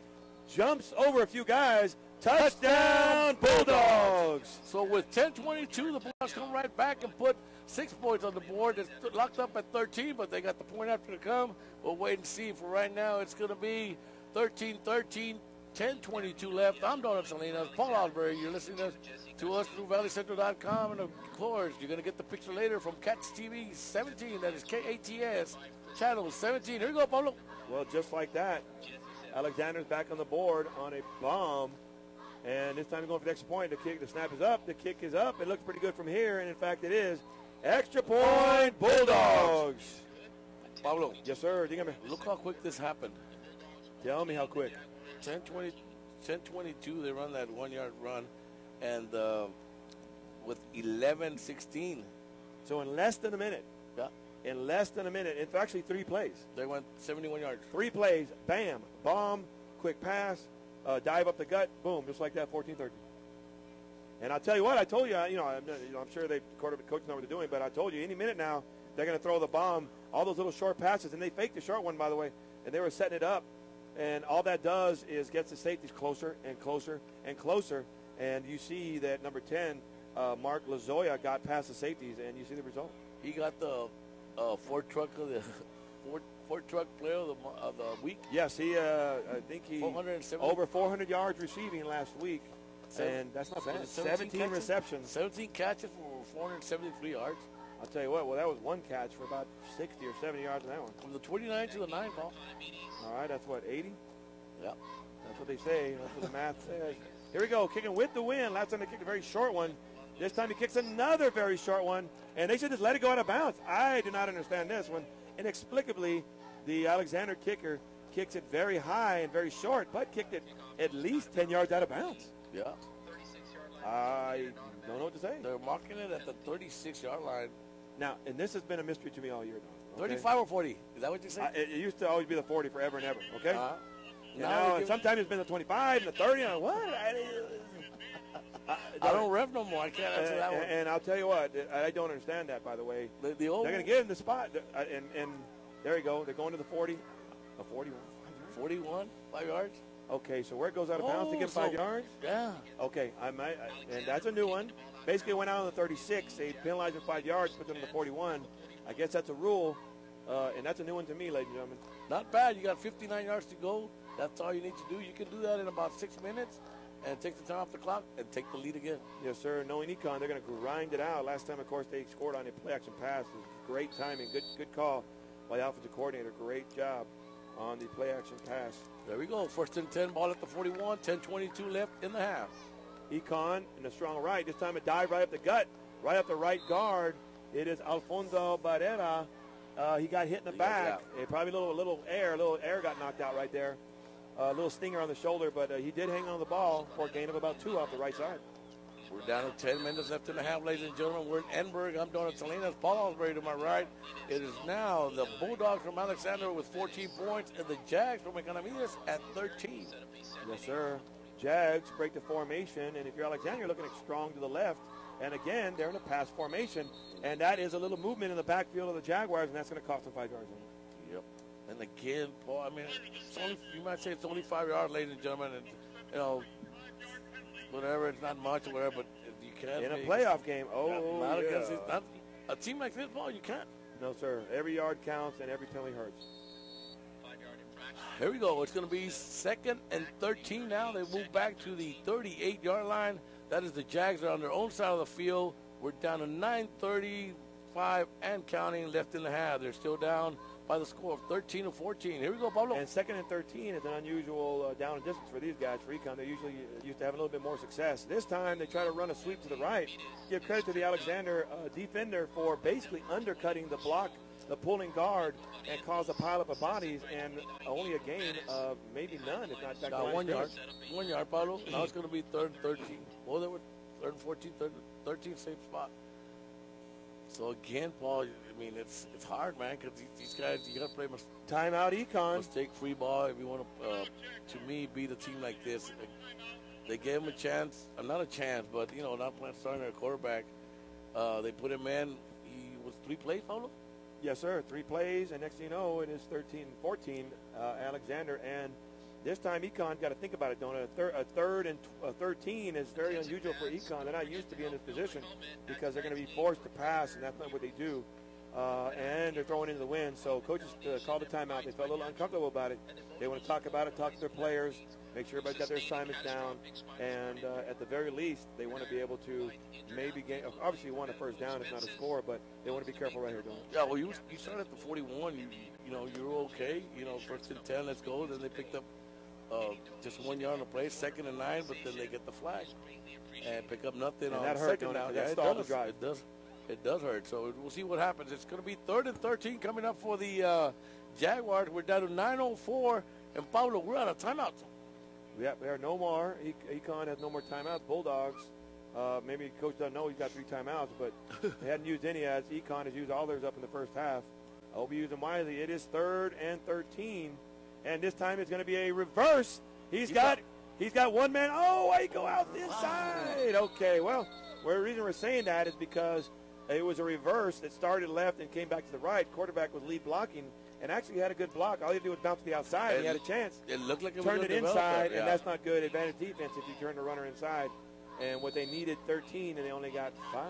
jumps over a few guys. Touchdown, Bulldogs! So with 10:22, the Bulldogs come right back and put 6 points on the board. It's locked up at 13, but they got the point after to come. We'll wait and see. For right now, it's going to be 13-13, 10:22 left. I'm Donut Salinas, Paul Albury. You're listening to us through valleycentral.com, and of course, you're going to get the picture later from Cats TV 17. That is KATS channel 17. Here we go, Pablo. Well, just like that, Alexander's back on the board on a bomb. And this time he's going for the extra point. The snap is up. The kick is up. It looks pretty good from here. And, in fact, it is. Extra point, Bulldogs. Pablo. Yes, sir. Dígame. Look how quick this happened. Tell me how quick. 10:22, they run that 1-yard run. And with 11:16. So in less than a minute. Yeah. In less than a minute. It's actually 3 plays. They went 71 yards. 3 plays. Bam. Bomb. Quick pass. Dive up the gut, boom, just like that, 14-13. And I'll tell you what, I told you, I'm sure the coach know what they're doing, but I told you, any minute now, they're going to throw the bomb, all those little short passes, and they faked the short one, by the way, and they were setting it up, and all that does is gets the safeties closer and closer and closer, and you see that number 10, Mark Lozoya, got past the safeties, and you see the result. He got the Ford truck of the Ford truck player of the week. Yes, he. I think he 470. over 400 yards receiving last week, and that's not bad. 17 receptions, 17 catches for 473 yards. I'll tell you what. Well, that was 1 catch for about 60 or 70 yards in that one. From the 29 to the 9, Paul. All right, that's what 80. Yeah, that's what they say. That's what the math says. Here we go, kicking with the wind. Last time they kicked a very short one. This time he kicks another very short one, and they should just let it go out of bounds. I do not understand this one. Inexplicably, the Alexander kicker kicks it very high and very short, but kicked it at least 10 yards out of bounds. Yeah. I don't know what to say. They're marking it at the 36-yard line. Now, and this has been a mystery to me all year now. Okay? 35 or 40? Is that what you say? It used to always be the 40 forever and ever, okay? Now sometimes it's been the 25 and the 30. And what? I don't rev no more. I can't answer that one. And I'll tell you what, I don't understand that, by the way. The they're going to get in the spot, and there you go. They're going to the 40. A 41. 41, 5 yards. Okay, so where it goes out of bounds to get 5 yards? Yeah. Okay, and that's a new one. Basically went out on the 36. They penalized him 5 yards, put them on the 41. I guess that's a rule, and that's a new one to me, ladies and gentlemen. Not bad. You got 59 yards to go. That's all you need to do. You can do that in about 6 minutes and take the time off the clock and take the lead again. Yes, sir. Knowing Econ, they're going to grind it out. Last time, of course, they scored on a play-action pass. It was great timing. Good call by the offensive coordinator. Great job on the play-action pass. There we go. 1st and 10, ball at the 41, 10:22 left in the half. Econ in a strong right. This time a dive right up the gut, right up the right guard. It is Alfonso Barrera. He got hit in the back. Probably a little air got knocked out right there. A little stinger on the shoulder, but he did hang on the ball for a gain of about 2 off the right side. We're down to 10 minutes left in the half, ladies and gentlemen. We're in Edinburg. I'm Donald Salinas. Paul Osbury to my right. It is now the Bulldogs from Alexander with 14 points and the Jags from Economedes at 13. Yes, sir. Jags break the formation, and if you're Alexander, you're looking strong to the left. And again, they're in a pass formation, and that is a little movement in the backfield of the Jaguars, and that's going to cost them 5 yards. Yep. And again, Paul, I mean, you might say it's only 5 yards, ladies and gentlemen, and, you know, whatever, it's not much or whatever, but you can't. In a playoff game, not a team like this, Paul, you can't. No, sir. Every yard counts, and every penalty hurts. Here we go. It's going to be 2nd and 13 now. They move back to the 38-yard line. That is the Jags are on their own side of the field. We're down to 9:35 and counting left in the half. They're still down by the score of 13-14. Here we go, Pablo. And 2nd and 13 is an unusual down and distance for these guys. For Econ, they usually used to have a little bit more success. This time, they try to run a sweep to the right. Give credit to the Alexander defender for basically undercutting the block, the pulling guard, and cause a pileup of bodies, and only a gain of maybe none, if not 1 yard. 1 yard, Pablo. Now it's going to be 3rd and 13. Well, they were 3rd and 14, 3rd and 13, same spot. So again, Paul, I mean, it's hard, man, because these guys, you got to play timeout Econ. Mistake-free ball if you want to me, beat a team like this. They gave him a chance, not a chance, but, you know, not starting their quarterback. They put him in. He was 3 plays, Pablo? Yes, sir. 3 plays, and next thing you know, it is 13-14, Alexander. And this time, Econ got to think about it, don't it? A 3rd and 13 is very unusual for Econ. They're not used to be in this position because they're going to be forced to pass, and that's not what they do. And they're throwing into the wind. So coaches called a timeout. They felt a little uncomfortable about it. They want to talk about it, talk to their players, make sure everybody's got their assignments down. And at the very least, they want to be able to maybe gain. Obviously, you want a 1st down, if not a score, but they want to be careful right here, don't they? Yeah, well, you started at the 41. You know, you're okay. You know, 1st and 10, let's go. Then they picked up just 1 yard on the play, 2nd and 9, but then they get the flag and pick up nothing on that hurt, 2nd down. Yeah, it does hurt. So we'll see what happens. It's going to be 3rd and 13 coming up for the Jaguars. We're down to 9:04, and Pablo, we're out of timeouts. Yeah, there are no more. Econ has no more timeouts. Bulldogs, maybe coach doesn't know he's got 3 timeouts, but they hadn't used any as Econ has used all theirs up in the first half. I hope you use them wisely. It is 3rd and 13, and this time it's going to be a reverse. He's got one man. Oh, why you go out this side? Okay, well, the reason we're saying that is because it was a reverse that started left and came back to the right. Quarterback was lead blocking. And actually, he had a good block. All he had to do was bounce to the outside, and he had a chance. It looked like it turned it inside, yeah. And that's not good advantage defense if you turn the runner inside. And what they needed 13, and they only got 5.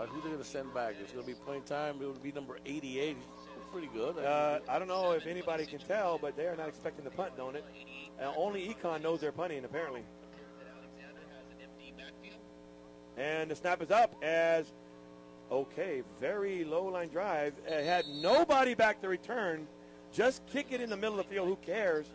Who's they going to send back? It's going to be playing time. It would be number 88. It's pretty good. I don't know if anybody can tell, but they are not expecting the punt, don't it? Only Econ knows they're punting, apparently. And the snap is up as... Okay, very low-line drive. It had nobody back to return. Just kick it in the middle of the field. Who cares?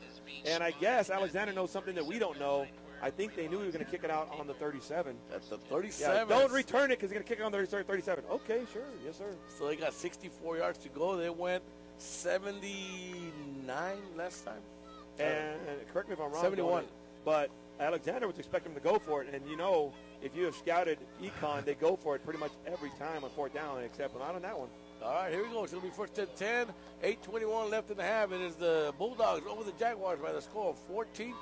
And I guess Alexander knows something that we don't know. I think they knew he was going to kick it out on the 37. That's the 37. Yeah, don't return it because he's going to kick it on the 37. Okay, sure. Yes, sir. So they got 64 yards to go. They went 79 last time. And correct me if I'm wrong. 71. But Alexander was expecting him to go for it. And, you know, if you have scouted Econ, they go for it pretty much every time on 4th down, except not on that one. All right, here we go. It's going to be 1st and 10, 8:21 left in the half. It is the Bulldogs over the Jaguars by the score of 14-13.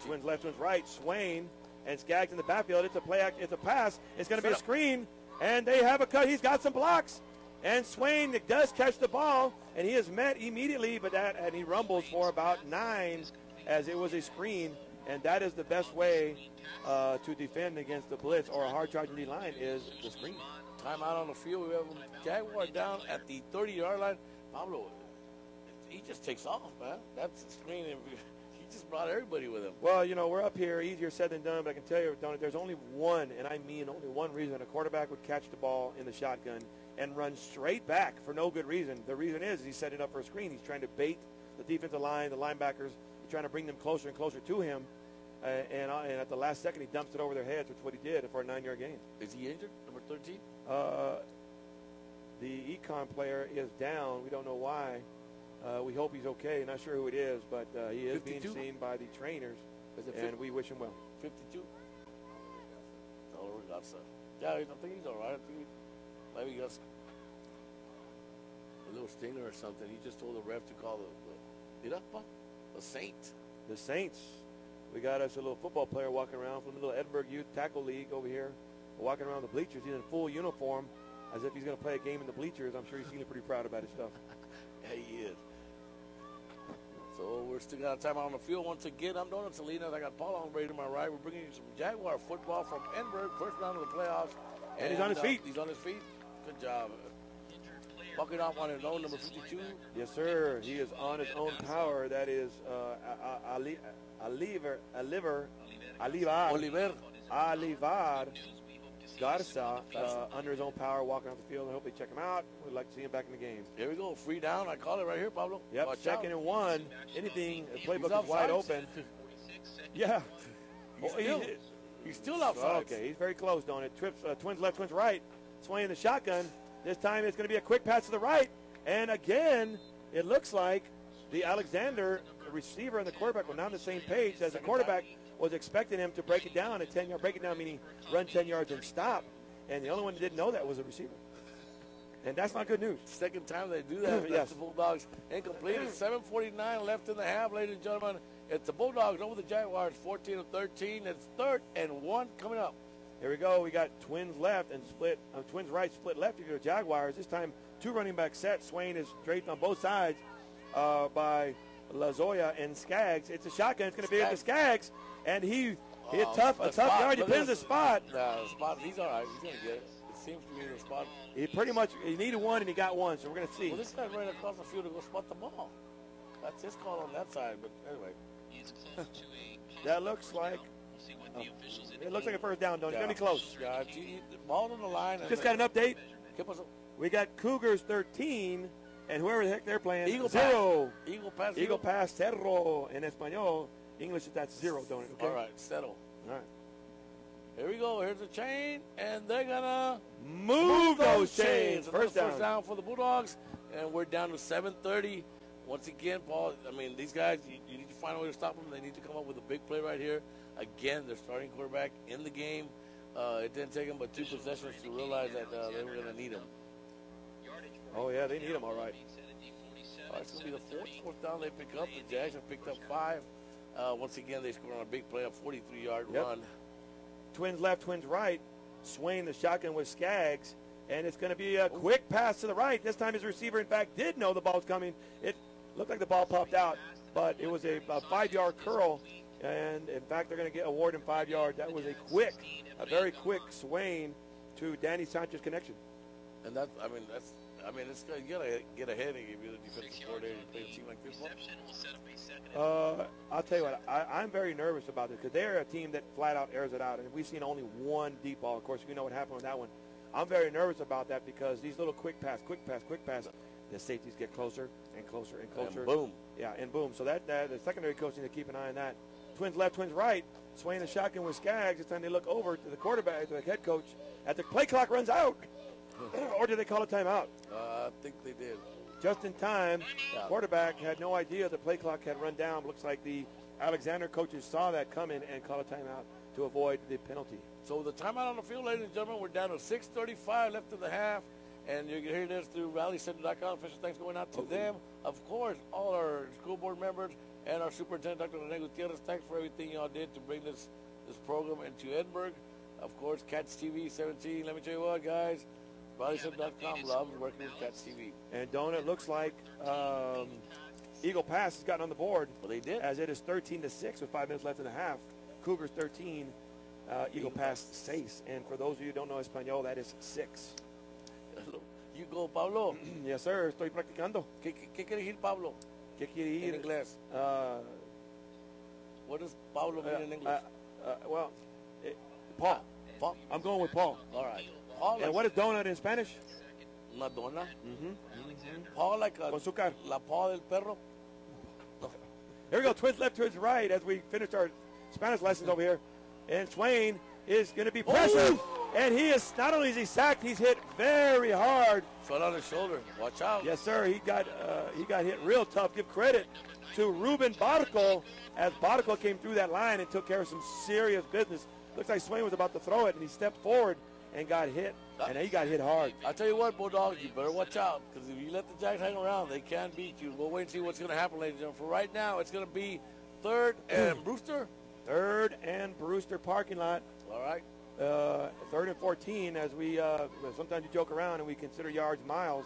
Twins left, twins right. Swain and Skaggs in the backfield. It's a play. It's a pass. It's going to be a screen, and they have a cut. He's got some blocks, and Swain does catch the ball, and he is met immediately, and he rumbles for about 9 as it was a screen, and that is the best way to defend against the blitz or a hard-charging D-line is the screen. Timeout on the field. We have Jaguar down at the 30-yard line. Pablo, he just takes off, man. That's the screen. He just brought everybody with him. Well, we're up here, easier said than done, but I can tell you, Donnie, there's only one, and I mean only one reason a quarterback would catch the ball in the shotgun and run straight back for no good reason. The reason is he's setting up for a screen. He's trying to bait the defensive line, the linebackers. He's trying to bring them closer and closer to him. And at the last second, he dumps it over their heads, which is what he did for a 9-yard gain. Is he injured, number 13? The econ player is down. We don't know why. We hope he's okay. Not sure who it is, but he is 52? Being seen by the trainers, and we wish him well. 52? Oh, that's yeah, I think he's all right. I think maybe he got a little stinger or something. He just told the ref to call the Saints. The Saints. We got us a little football player walking around from the little Edinburg Youth Tackle League over here, walking around the bleachers. He's in full uniform, as if he's going to play a game in the bleachers. I'm sure he's feeling pretty proud about his stuff. Yeah, he is. So we're still got time out on the field once again. I'm Donald Salinas. I got Paul Albright to my right. We're bringing you some Jaguar football from Edinburg, first round of the playoffs. And he's on his feet. He's on his feet. Good job. Walking off on his own, number 52. Yes, sir. He is on his own power. That is Alivar Garza under his own power, walking off the field. I hope they check him out. We'd like to see him back in the game. Here we go. Free down. I call it right here, Pablo. Yep, Watch second out. and 1. Anything, the playbook is wide open. Yeah. He's still outside. Okay, he's very close, don't it? Twins left, twins right. Swaying the shotgun. This time it's going to be a quick pass to the right. And again, it looks like the Alexander receiver and the quarterback were not on the same page, as the quarterback was expecting him to break it down at 10 yards. Break it down meaning run 10 yards and stop. And the only one that didn't know that was the receiver. And that's not good news. Second time they do that. Yes. The Bulldogs incomplete. 7:49 left in the half, ladies and gentlemen. It's the Bulldogs over the Jaguars, 14-13. It's 3rd and 1 coming up. Here we go. We got twins left and split. Twins right, split left. If you're Jaguars, this time 2 running back set. Swain is draped on both sides by Lazoya and Skaggs. It's a shotgun. It's going to be into Skaggs, and he hit a tough yard. He pins the spot. The spot. He's all right. He's going to get it. It seems to be the spot. He needed one, and he got one. So we're going to see. Well, this guy's right across the field to go spot the ball. That's his call on that side. But anyway, that looks like. It looks like a first down, don't it? It's going to be close. Yeah, ball on the line. Just got an update. We got Cougars 13, and whoever the heck they're playing, Eagle 0. Pass. Eagle Pass, cerro in Espanol. English, that's 0, don't it? Okay? All right, settle. All right. Here we go. Here's the chain, and they're going to move those chains. First down for the Bulldogs, and we're down to 7:30. Once again, Paul, I mean, these guys, you need to find a way to stop them. They need to come up with a big play right here. Again, their starting quarterback in the game. It didn't take them but 2 possessions to realize that they were going to need him. Oh, yeah, they need him, all right. It's going to be the fourth down they pick up. The Jags have picked up 5. Once again, they scored on a big play, a 43-yard run. Twins left, twins right. Swain the shotgun with Skaggs, and it's going to be a quick pass to the right. This time his receiver, in fact, did know the ball was coming. It looked like the ball popped out, but it was a 5-yard curl. And, in fact, they're going to get awarded 5 yards. That was a very quick Swain to Danny Sanchez connection. And it's you got to get ahead and give you the defensive coordinator to play a team like this one. I'll tell you what, I'm very nervous about this because they're a team that flat out airs it out. And we've seen only one deep ball. Of course, we know what happened with that one. I'm very nervous about that because these little quick pass, the safeties get closer and closer and closer. And boom. Yeah, and boom. So that the secondary coach needs to keep an eye on that. Twins left, twins right. Swaying the shotgun with Skaggs. This time they look over to the quarterback, to the head coach, as the play clock runs out. Or did they call a timeout? I think they did. Just in time. The quarterback had no idea the play clock had run down. Looks like the Alexander coaches saw that coming and called a timeout to avoid the penalty. So the timeout on the field, ladies and gentlemen, we're down to 6:35 left in the half. And you can hear this through RallyCenter.com. Official thanks going out to them. Of course, all our school board members and our superintendent, Dr. Rene Gutierrez. Thanks for everything y'all did to bring this program into Edinburg. Of course, Cats TV 17. Let me tell you what, guys. RallyCenter.com loves working with Cats TV. And don't it looks like Eagle Pass has gotten on the board. Well, they did. As it is 13-6 with 5 minutes left in the half. Cougars 13, Eagle Pass 6. And for those of you who don't know Espanol, that is 6. You go, Pablo. Yes, sir. Estoy practicando. ¿Qué quiere decir Pablo? ¿Qué quiere ir? En inglés. What does Pablo mean in English? Paul. Paul. I'm going with Paul. All right. Paul. And what is donut in Spanish? Una dona. Paul like a, Con azúcar. la paw del perro. Here we go. Twins left, twins right as we finish our Spanish lessons over here. And Swain is going to be pressured. And he is, not only is he sacked, he's hit very hard. Fell on his shoulder. Watch out. Yes, sir. He got hit real tough. Give credit to Ruben Barco as Barco came through that line and took care of some serious business. Looks like Swain was about to throw it, and he stepped forward and got hit. And he got hit hard. I tell you what, Bulldogs, you better watch out, because if you let the Jags hang around, they can beat you. We'll wait and see what's going to happen, ladies and gentlemen. For right now, it's going to be 3rd and Brewster. 3rd and Brewster parking lot. All right. 3rd and 14 as we sometimes you joke around and we consider yards miles.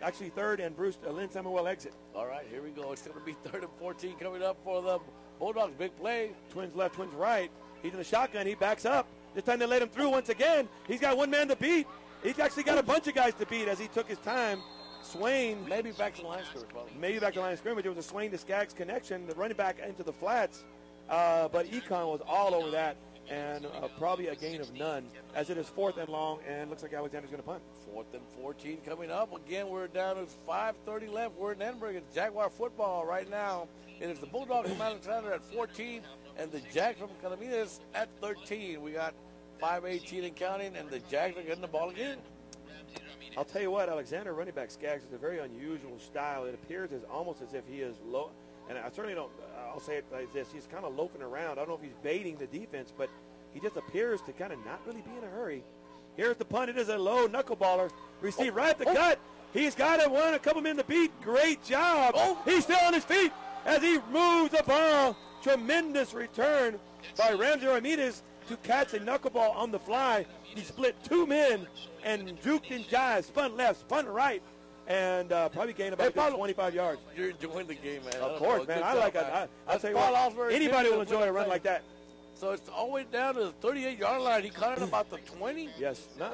Actually, 3rd and Brewster, Lynn Samuel exit. All right, here we go. It's going to be 3rd and 14 coming up for the Bulldogs. Big play. Twins left, twins right. He's in the shotgun. He backs up. This time they let him through once again. He's got one man to beat. He's actually got a bunch of guys to beat as he took his time. Swain. Maybe back to the line of scrimmage, probably. Maybe back to the line of scrimmage. It was a Swain to Skaggs connection. The running back into the flats. But Econ was all over that. And probably a gain of none as it is 4th and long. And looks like Alexander's going to punt. 4th and 14 coming up. Again, we're down to 5:30 left. We're in Edinburg. It's Jaguar football right now. It is the Bulldogs from Alexander at 14 and the Jags from Economedes at 13. We got 5:18 and counting, and the Jags are getting the ball again. I'll tell you what, Alexander, running back Skaggs, is a very unusual style. It appears as almost as if he is low, and I certainly don't, I'll say it like this, he's kind of loafing around. I don't know if he's baiting the defense, but he just appears to kind of not really be in a hurry. Here's the punt. It is a low knuckleballer. Received right at the gut. He's got it, a couple men to beat. Great job. He's still on his feet as he moves the ball. Tremendous return by Ramsey Ramirez to catch a knuckleball on the fly. He split 2 men and juked and jived, spun left, spun right, and probably gained about 25 yards. You're enjoying the game, man. Of course, man. I like it. I'll tell you what, anybody will enjoy a run like that. So it's all the way down to the 38-yard line. He caught it about the 20. Yes. No,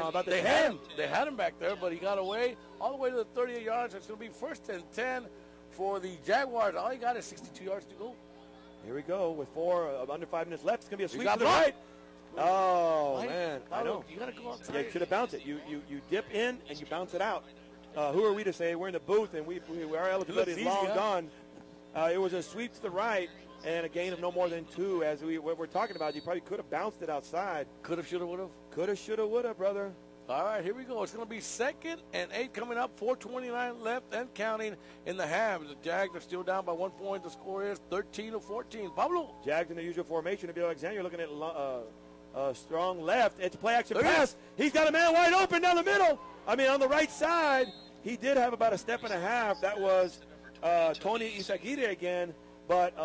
about the 10. They had him back there, but he got away all the way to the 38 yards. It's going to be 1st and 10 for the Jaguars. All he got is 62 yards to go. Here we go with under 5 minutes left. It's going to be a sweep to the right. Oh, man. I know. You got to go outside. Yeah, you should have bounced it. You dip in and you bounce it out. Who are we to say? We're in the booth and our eligibility is long gone. It was a sweep to the right and a gain of no more than 2. As what we're talking about, you probably could have bounced it outside. Could have, should have, would have. Could have, should have, would have, brother. All right, here we go. It's going to be 2nd and 8 coming up. 4:29 left and counting in the half. The Jags are still down by 1 point. The score is 13-14. Pablo. Jags in the usual formation. To be Alexander, you're looking at strong left. It's a play-action pass. He's got a man wide open down the middle. On the right side. He did have about a step and a half. That was Tony Izaguirre again. But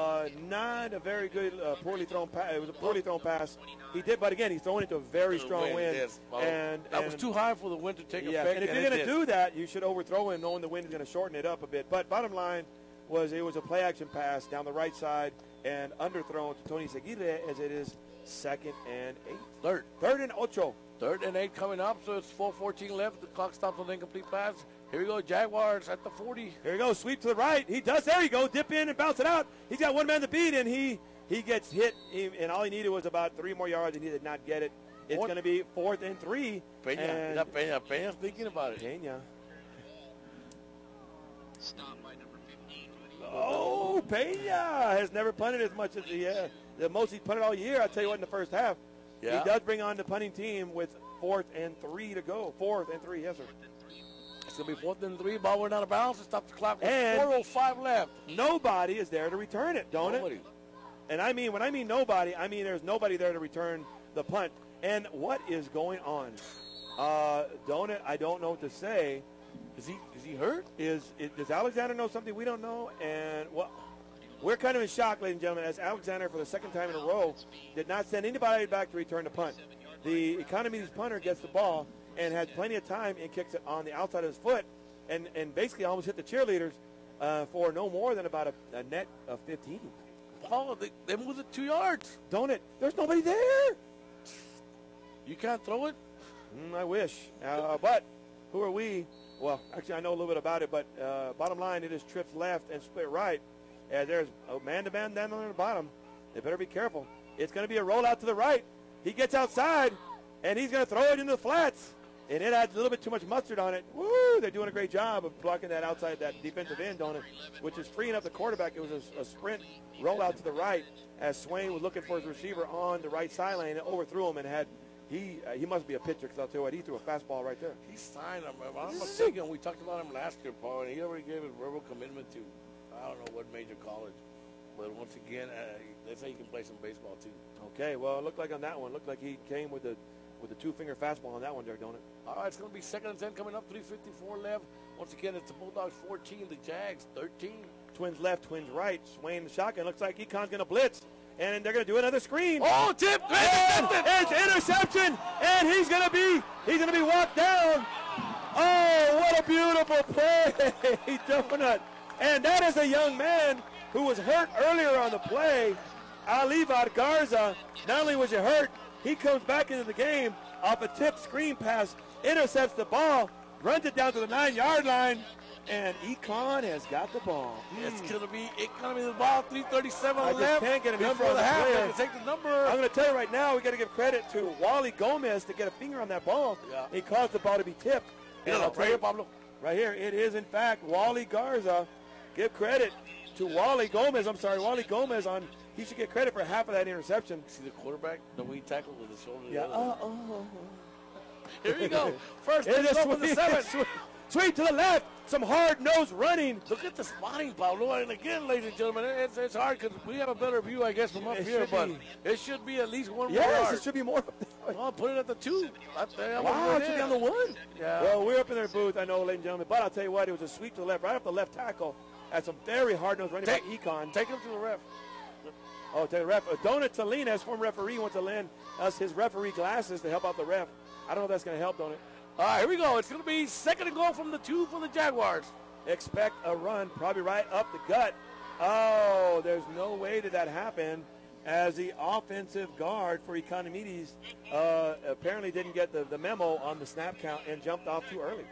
not a very good, poorly thrown pass. It was a poorly thrown pass. He did, but again, he's throwing into a very strong wind. Yes. And that was too high for the wind to take effect. And if you're going to do that, you should overthrow him, knowing the wind is going to shorten it up a bit. But bottom line was it was a play-action pass down the right side and underthrown to Tony Seguirre as it is 2nd and 8. 3rd and 8. 3rd and 8 coming up, so it's 4:14 left. The clock stops on the incomplete pass. Here we go, Jaguars at the 40. Here we go, sweep to the right. He does. There you go, dip in and bounce it out. He's got one man to beat, and he gets hit, and all he needed was about 3 more yards, and he did not get it. It's going to be 4th and 3. Peña's thinking about it. Peña. Oh, Peña has never punted as much as the most he's punted all year. I'll tell you what, in the first half. Yeah. He does bring on the punting team with 4th and 3 to go. 4th and 3, yes, sir. It's going to be 4th and 3. Ball went out of bounds to stop the clock with 4:05 left. Nobody is there to return it, nobody. It? And when I mean nobody, I mean there's nobody there to return the punt. And what is going on? I don't know what to say. Is he hurt? Does Alexander know something we don't know? And we're kind of in shock, ladies and gentlemen, as Alexander, for the 2nd time in a row, did not send anybody back to return the punt. The Economedes punter gets the ball and had plenty of time and kicks it on the outside of his foot and basically almost hit the cheerleaders. for no more than about a net of 15. Paul, they moved it 2 yards. Don't it? There's nobody there. You can't throw it? I wish. But who are we? Well, actually, I know a little bit about it, but bottom line, it is trips left and split right. And there's a man-to-man down on the bottom. They better be careful. It's going to be a rollout to the right. He gets outside, and he's going to throw it into the flats. And it adds a little bit too much mustard on it. Woo! They're doing a great job of blocking that outside, that defensive end on it, which is freeing up the quarterback. It was a sprint rollout to the right as Swain was looking for his receiver on the right sideline and overthrew him and had he must be a pitcher because I'll tell you what, he threw a fastball right there. He signed him. If I'm mistaken, we talked about him last year, Paul, and he already gave his verbal commitment to, I don't know what major college. But once again, they say he can play some baseball too. Okay, well, it looked like on that one, looked like he came with the two-finger fastball on that one there, don't it? All right, it's going to be 2nd and 10 coming up, 3:54 left. Once again, it's the Bulldogs 14, the Jags 13. Twins left, twins right. Swain the shotgun. Looks like Econ's going to blitz. And they're going to do another screen. Oh, tip! It's interception, and he's going to be walked down. Oh, what a beautiful play, Donut. And that is a young man who was hurt earlier on the play. Alivad Garza, not only was he hurt, he comes back into the game off a tip screen pass, intercepts the ball, runs it down to the 9-yard line, and Econ has got the ball. It's going to be Economedes the ball, 3:37 I left. just can't get a number on the half. player. They can take the number. I'm going to tell you right now, we got to give credit to Wally Gomez to get a finger on that ball. Yeah. He caused the ball to be tipped. And I'll tell you, Pablo. right here, it is in fact Wally Garza. Give credit to Wally Gomez. Wally Gomez on. He should get credit for half of that interception. See the quarterback, the wing tackle with his shoulder. Yeah. Here you go. First, it is go with the 7. Sweep to the left. Some hard-nosed running. Look at the spotting, Pablo. And again, ladies and gentlemen, it's hard because we have a better view, I guess, from up here. But it should be at least one more yard. Yes, it should be more. Well, put it at the 2. Wow, it should be on the 1. Yeah. Well, we're up in their booth, I know, ladies and gentlemen. But I'll tell you what, it was a sweep to the left, right off the left tackle. At some very hard-nosed running back, Econ. Take him to the ref. Oh, to the ref. Donut Salinas, former referee, wants to lend us his referee glasses to help out the ref. I don't know if that's going to help, don't it? All right, here we go. It's going to be 2nd and goal from the 2 for the Jaguars. Expect a run, probably right up the gut. Oh, there's no way did that happen, as the offensive guard for Economedes apparently didn't get the memo on the snap count and jumped off too early.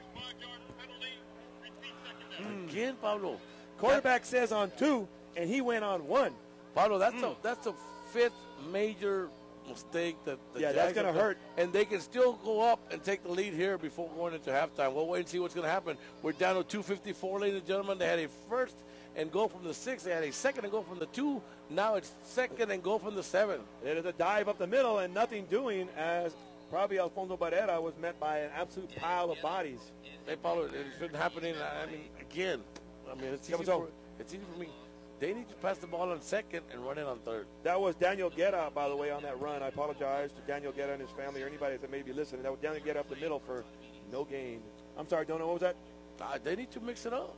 Again, Pablo. Quarterback says on 2, and he went on 1. Pablo, that's the 5th major mistake that the Jags that's going to hurt. And they can still go up and take the lead here before going into halftime. We'll wait and see what's going to happen. We're down to 2:54, ladies and gentlemen. They had a 1st and goal from the 6. They had a 2nd and goal from the 2. Now it's 2nd and goal from the 7. It is a dive up the middle and nothing doing, as probably Alfonso Barrera was met by an absolute pile of bodies. Hey, Paulo, it's been happening. I mean, again. I mean, it's easy for me. They need to pass the ball on 2nd and run it on 3rd. That was Daniel Guerra, by the way, on that run. I apologize to Daniel Guerra and his family or anybody that may be listening. That was Daniel Guerra up the middle for no gain. I'm sorry, don't know. What was that? They need to mix it up.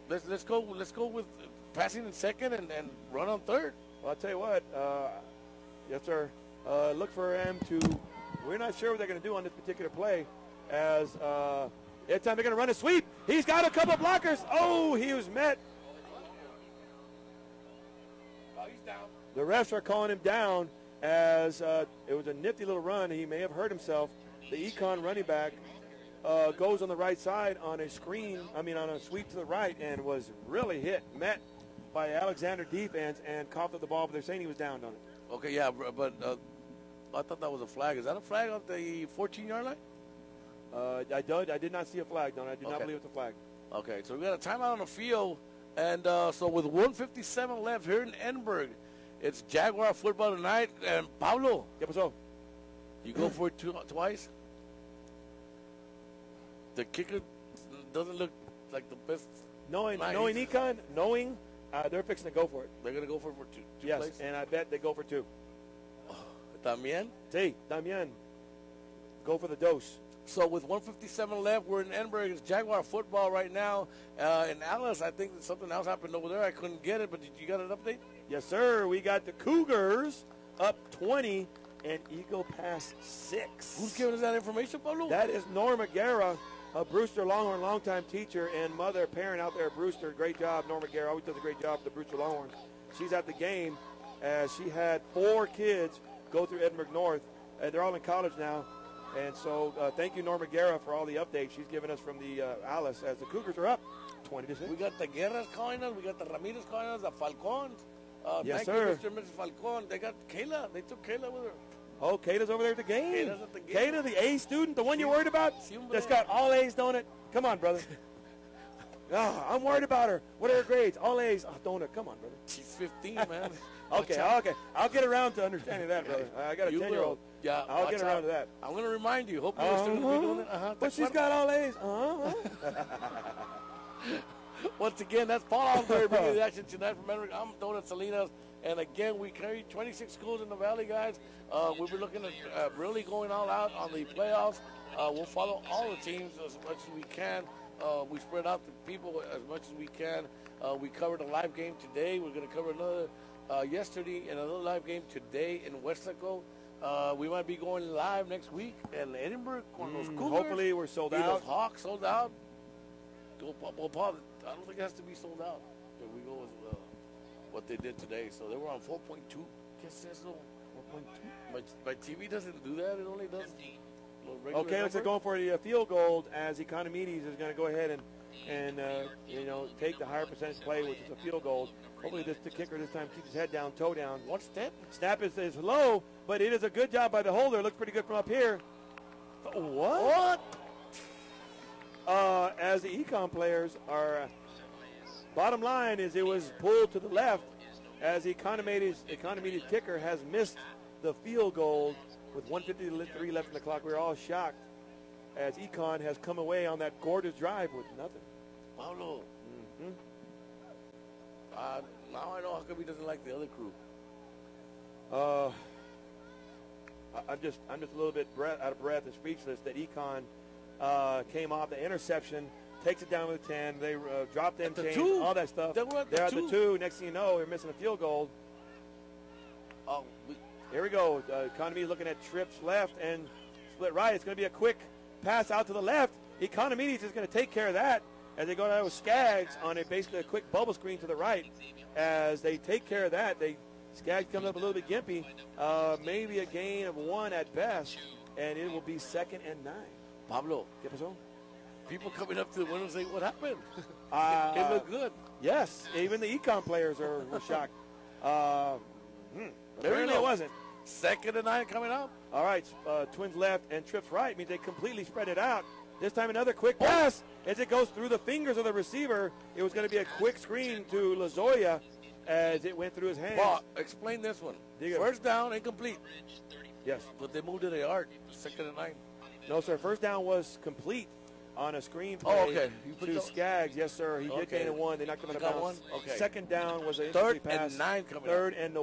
Let's go with passing in 2nd and run on 3rd. Well, I'll tell you what. Yes, sir. Look for him to. We're not sure what they're going to do on this particular play, as it's time they're going to run a sweep. He's got a couple blockers. Oh, he was met. He's down. The refs are calling him down, as it was a nifty little run. He may have hurt himself. The Econ running back goes on the right side on a on a sweep to the right, and was really met by Alexander defense and coughed up the ball, but they're saying he was down on it. Okay, yeah, but I thought that was a flag. Is that a flag on the 14-yard line? I did not see a flag, Don. I do not believe it's a flag. Okay, so we got a timeout on the field, and so with 1:57 left here in Edinburg, it's Jaguar football tonight. And Pablo, ¿Qué pasó? You go for it twice? The kicker doesn't look like the best. Knowing Econ, they're fixing to go for it. They're going to go for two yes, plays? And I bet they go for 2. También? Sí, también. Go for the dose. So with 1:57 left, we're in Edinburg. It's Jaguar football right now. In Alice, I think that something else happened over there. I couldn't get it, but did you got an update? Yes, sir. We got the Cougars up 20 and Eagle Pass 6. Who's giving us that information, Pablo? That is Norma Guerra Brewster Longhorn, longtime teacher and mother, parent out there. Brewster, great job. Norma Guerra always does a great job with the Brewster Longhorns. She's at the game as she had 4 kids go through Edinburg North, and they're all in college now. And so thank you, Norma Guerra, for all the updates she's given us from the Alice as the Cougars are up 20-6. We got the Guerras calling us. We got the Ramirez calling us, the Falcons. Yes, thank sir. you, Mr. and Mrs. Falcon. They got Kayla. They took Kayla with her. Oh, Kayla's over there at the game. Kayla's at the game. Kayla, the A student, the one you're worried about? That's got all A's, don't it? Come on, brother. I'm worried about her. What are her grades? All A's. Oh, don't it? Come on, brother. She's 15, man. Okay. I'll get around to understanding that, brother. I got a 10-year-old. Yeah, I'll get around to that. I'm going to remind you. Hopefully your students will be doing it. But she's got all A's. Once again, that's Paul Osbury bringing the action tonight from Edinburg. I'm Donut Salinas. And again, we carry 26 schools in the Valley, guys. We'll be looking at really going all out on the playoffs. We'll follow all the teams as much as we can. We spread out the people as much as we can. We covered a live game today. We're going to cover another yesterday and another live game today in Westaco. We might be going live next week in Edinburg on those Cougars. Hopefully we're sold out. Those Hawks sold out. Well, Paul, I don't think it has to be sold out. If we go with what they did today. So they were on 4.2. Guess that's no 4.2. My TV doesn't do that. It only does regular Okay, looks like going for the field goal as Economedes is going to go ahead and take the higher percentage play, which is a field goal. Hopefully the kicker this time keeps his head down, toe down. One step. Snap is low, but it is a good job by the holder. Looks pretty good from up here. What? As the Econ players are, bottom line is it was pulled to the left as Economedes kicker has missed the field goal with 1:53 left in the clock. We're all shocked as Econ has come away on that gorgeous drive with nothing. Paulo. Now I know how come he doesn't like the other crew. I'm just a little bit out of breath and speechless that Econ came off the interception, takes it down with the 10. They dropped them, change, all that stuff. They're at the 2. Next thing you know, they're missing a field goal. Here we go. Economedes looking at trips left and split right. It's going to be a quick pass out to the left. Economedes is going to take care of that as they go down with Skaggs on basically a quick bubble screen to the right. As they take care of that, Skaggs comes up a little bit gimpy. Maybe a gain of 1 at best, and it will be 2nd and 9. Pablo, ¿Qué pasó? People coming up to the window saying, what happened? It looked good. Yes, even the Econ players were shocked. Apparently it wasn't. 2nd and 9 coming up. All right, Twins left and trips right means they completely spread it out. This time another quick pass as it goes through the fingers of the receiver. It was going to be a quick screen to Lozoya as it went through his hands. Paul, explain this one. First down, incomplete. Yes. But they moved it a yard, 2nd and 9. No, sir. First down was complete on a screen play to Skaggs. Yes, sir. He did gain a 1. They knocked him out of bounds. Okay. 2nd down was an 3rd pass. and 9 coming 3rd up. and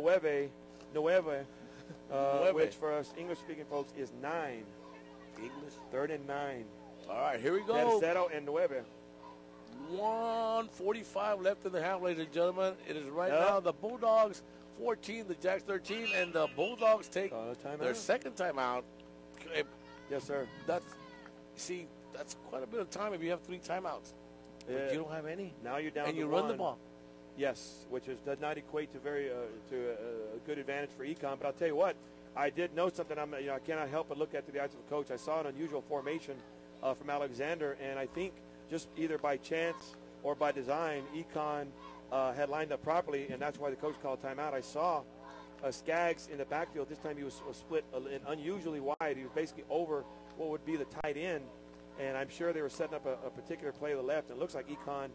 nueve, which for us English-speaking folks is 9. English. 3rd and 9. All right, here we go. Tercero and nueve. 1:45 left in the half, ladies and gentlemen. It is right now the Bulldogs 14, the Jacks 13, and the Bulldogs take their 2nd timeout. Yes, sir. That's quite a bit of time if you have 3 timeouts. But you don't have any. Now you're down and to you 1. run the ball. Yes, which does not equate to a good advantage for Econ. But I'll tell you what, I did note something. I cannot help but look at through the eyes of the coach. I saw an unusual formation from Alexander, and I think just either by chance or by design, Econ had lined up properly, and that's why the coach called timeout. I saw Skaggs in the backfield. This time he was split unusually wide. He was basically over what would be the tight end, and I'm sure they were setting up a particular play to the left. And it looks like Econ,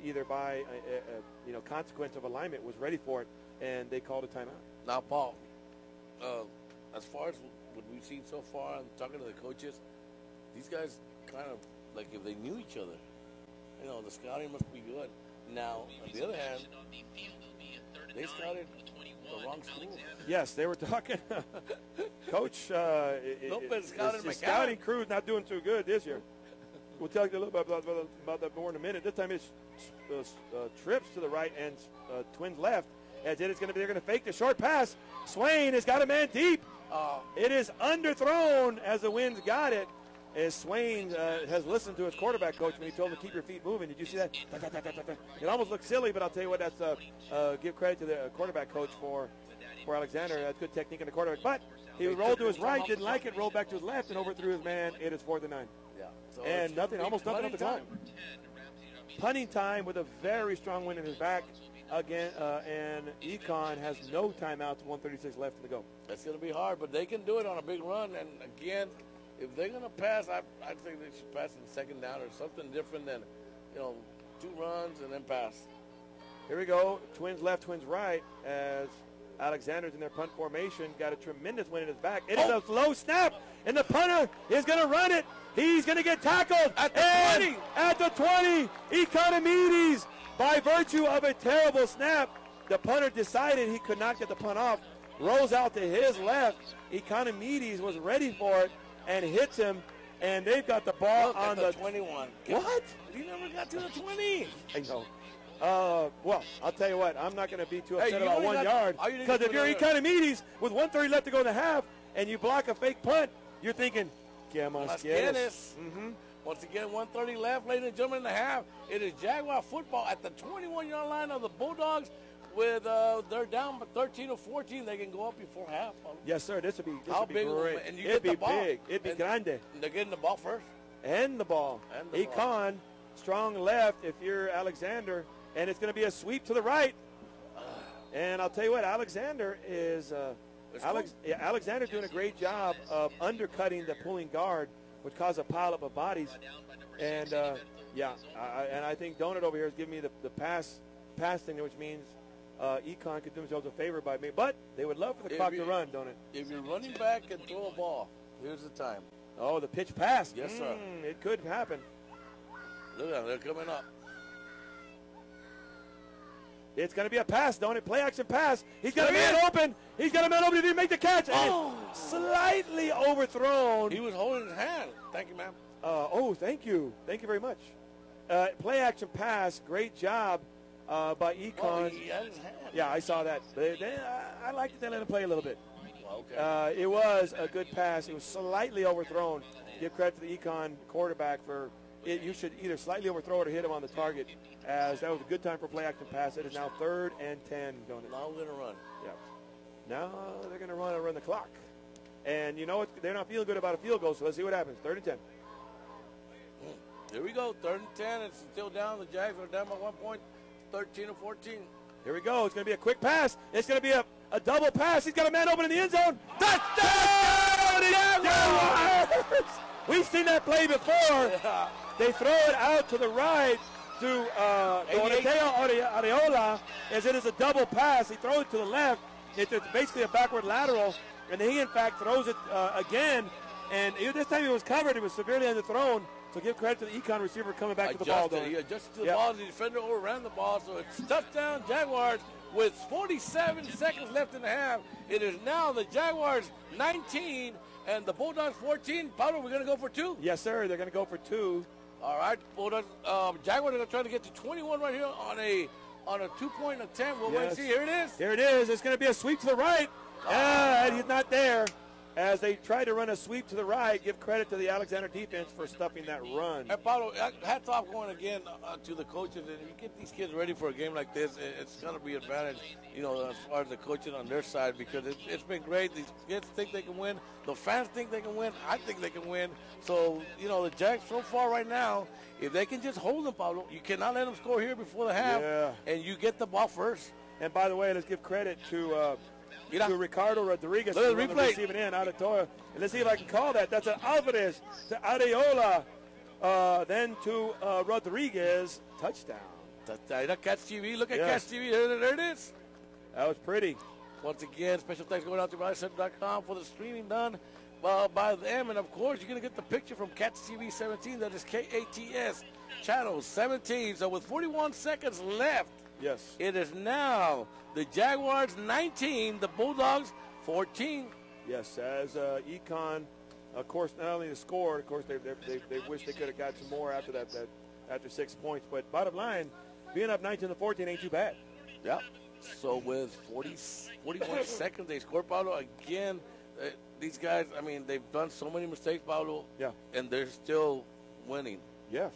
either by consequence of alignment, was ready for it, and they called a timeout. Now, Paul, as far as what we've seen so far, I'm talking to the coaches, these guys kind of, like if they knew each other, the scouting must be good. Now, on the other hand, they scouted the wrong school. Yes, they were talking. Coach, his scouting crew is not doing too good this year. We'll tell you a little bit about that more in a minute. This time it's trips to the right and Twins left. As they're going to fake the short pass. Swain has got a man deep. It is underthrown as the Winds got it. is Swain has listened to his quarterback coach when he told him to keep your feet moving. Did you see that? It almost looked silly, but I'll tell you what, that's give credit to the quarterback coach for Alexander. That's good technique in the quarterback. But he rolled to his right, didn't like it, rolled back to his left, and overthrew his man. It is 4th and 9. Yeah. So and nothing, almost nothing on the clock. Punting time with a very strong wind in his back. Again, and Econ has no timeouts, 1:36 left to go. That's going to be hard, but they can do it on a big run. And again, if they're going to pass, I think they should pass in 2nd down or something different than, 2 runs and then pass. Here we go. Twins left, twins right, as Alexander's in their punt formation. Got a tremendous wind in his back. It is a low snap, and the punter is going to run it. He's going to get tackled. At the 20. At the 20, Economedes. By virtue of a terrible snap, the punter decided he could not get the punt off, rolls out to his left. Economedes was ready for it and hits him, and they've got the ball on the 21. What? He never got to the 20. I know. Well, I'll tell you what, I'm not going to be too upset about 1 yard, because if you're Economedes with 1:30 left to go in the half and you block a fake punt, you're thinking, ¿Qué más quieres? Once again, 1:30 left, ladies and gentlemen, in the half. It is Jaguar football at the 21-yard line of the Bulldogs. With they're down 13 or 14, they can go up before half. Yes, sir. This would be big, great. and you It'd get be the ball. Big. It'd be grande. They're getting the ball first. And the ball. And the Econ, strong left if you're Alexander, and it's going to be a sweep to the right. And I'll tell you what, Alexander is Alexander doing a great job of undercutting the pulling guard, which caused a pileup of bodies. And and I think Donut over here is giving me the pass thing, which means Econ could do themselves a favor by me. But they would love for the clock to run, don't it? If you're running back and throw a ball, here's the time. Oh, the pitch pass. Yes, sir. It could happen. Look at them. They're coming up. It's going to be a pass, don't it? Play action pass. He's got a man open. He's got a man open. He didn't make the catch. Oh. Slightly overthrown. He was holding his hand. Thank you, ma'am. Thank you. Thank you very much. Play action pass. Great job by Econ. Oh, he had his hand. Yeah, I saw that. I like that they let him play a little bit. Okay. It was a good pass. It was slightly overthrown. Give credit to the Econ quarterback for it. You should either slightly overthrow it or hit him on the target, as that was a good time for play action pass. It is now 3rd and 10. Now we're going to run. Yeah. Now they're going to run the clock. And you know what? They're not feeling good about a field goal, so let's see what happens. 3rd and 10. Here we go. 3rd and 10. It's still down. The Jags are down by 1 point, 13 or 14. Here we go. It's going to be a quick pass. It's going to be a double pass. He's got a man open in the end zone. Touchdown! Jaguars! We've seen that play before. Yeah. They throw it out to the right to Donateo Areola, as it is a double pass. He throws it to the left. It's basically a backward lateral, and he, in fact, throws it again. And this time he was covered. He was severely underthrown. So give credit to the Econ receiver coming back to the ball. He adjusted to the ball. The defender overran the ball, so it's touchdown Jaguars with 47 seconds left in the half. It is now the Jaguars 19 and the Bulldogs 14. Pablo, we're going to go for 2? Yes, sir. They're going to go for 2. All right, Bulldogs. Jaguars are going to try to get to 21 right here on a 2-point attempt. We'll wait and see. Here it is. Here it is. It's going to be a sweep to the right. And he's not there. As they try to run a sweep to the right, give credit to the Alexander defense for stuffing that run. And Paulo, hats off going again to the coaches. And you get these kids ready for a game like this, it's going to be an advantage, as far as the coaching on their side, because it's been great. These kids think they can win. The fans think they can win. I think they can win. So, the Jags so far right now, if they can just hold them, Paulo, you cannot let them score here before the half. Yeah. And you get the ball first. And by the way, let's give credit to Ricardo Rodriguez. Look at the replay. Receiving in out of Toya. And let's see if I can call that. That's an Alvarez to Areola. Then to Rodriguez. Touchdown. Catch TV. Look at Catch TV. There it is. That was pretty. Once again, special thanks going out to RideCenter.com for the streaming done by them. And, of course, you're going to get the picture from Catch TV 17. That is KATS channel 17. So with 41 seconds left, yes, it is now the Jaguars 19, the Bulldogs 14. Yes, as Econ, of course, not only the score, of course, they wish they could have got some more after that after 6 points. But bottom line, being up 19-14 ain't too bad. Yeah. So with 41 seconds, they score, Paulo. Again, these guys, I mean, they've done so many mistakes, Pablo. Yeah. And they're still winning. Yes.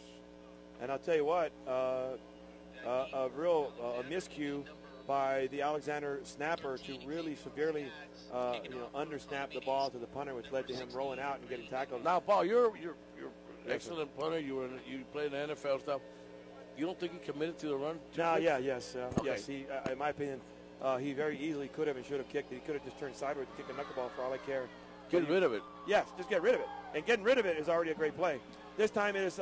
And I'll tell you what, a real miscue by the Alexander snapper to really severely, undersnap the ball to the punter, which led to him rolling out and getting tackled. Now, Paul, you're excellent punter. You played in the NFL stuff. You don't think he committed to the run? Okay. Yes. He, in my opinion, he very easily could have and should have kicked it. He could have just turned sideways and kicked a knuckleball for all I care. Get rid of it. Yes, just get rid of it. And getting rid of it is already a great play. This time it is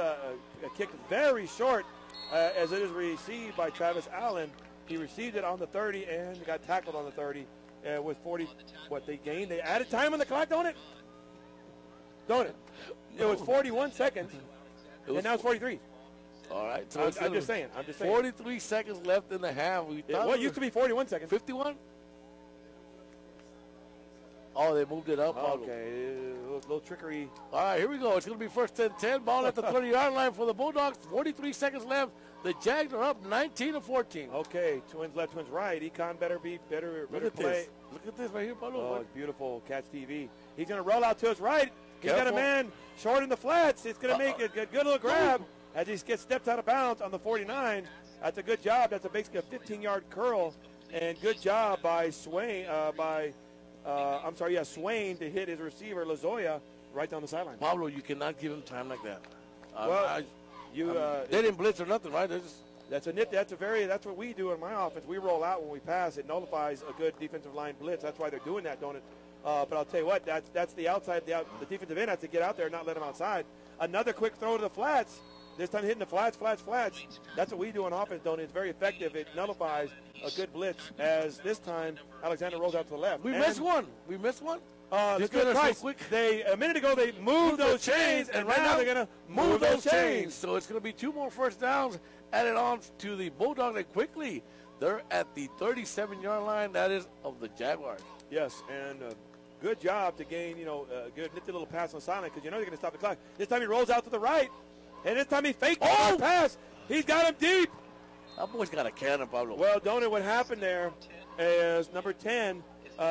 kicked very short as it is received by Travis Allen. He received it on the 30 and got tackled on the 30 with 40. What they gained? They added time on the clock, don't it? Don't it? It was 41 seconds, and now it's 43. All right. So I'm just saying. 43 seconds left in the half. What used to be 41 seconds? 51? Oh, they moved it up. Okay, a little trickery. All right, here we go. It's going to be first and 10. Ball at the 30-yard line for the Bulldogs. 43 seconds left. The Jags are up 19-14. Okay, twins left, twins right. Econ better play. Look at this right here, Pablo. Oh, it's beautiful. Catch TV. He's going to roll out to his right. He's got a man short in the flats. It's going to make a good little grab as he gets stepped out of bounds on the 49. That's a good job. That's basically a 15-yard curl. And good job by Swain, Swain to hit his receiver, Lozoya, right down the sideline. Pablo, you cannot give him time like that. They didn't blitz or nothing, right? That's what we do in my offense. We roll out when we pass. It nullifies a good defensive line blitz. That's why they're doing that, don't it? But I'll tell you what, that's the outside. The defensive end has to get out there and not let them outside. Another quick throw to the flats. This time hitting the flats. That's what we do on offense, don't it? It's very effective. It nullifies a good blitz. As this time Alexander rolls out to the left. We missed one. Let's go twice. A minute ago they moved those chains, and right now they're going to move those chains. So it's going to be 2 more first downs added on to the Bulldogs, and quickly they're at the 37-yard line. That is of the Jaguars. Yes, and good job to gain, a good nifty little pass on silent because they're going to stop the clock. This time he rolls out to the right, and this time he faked the pass. He's got him deep. That boy's got a cannon, Pablo. Well, don't know what happened there is number 10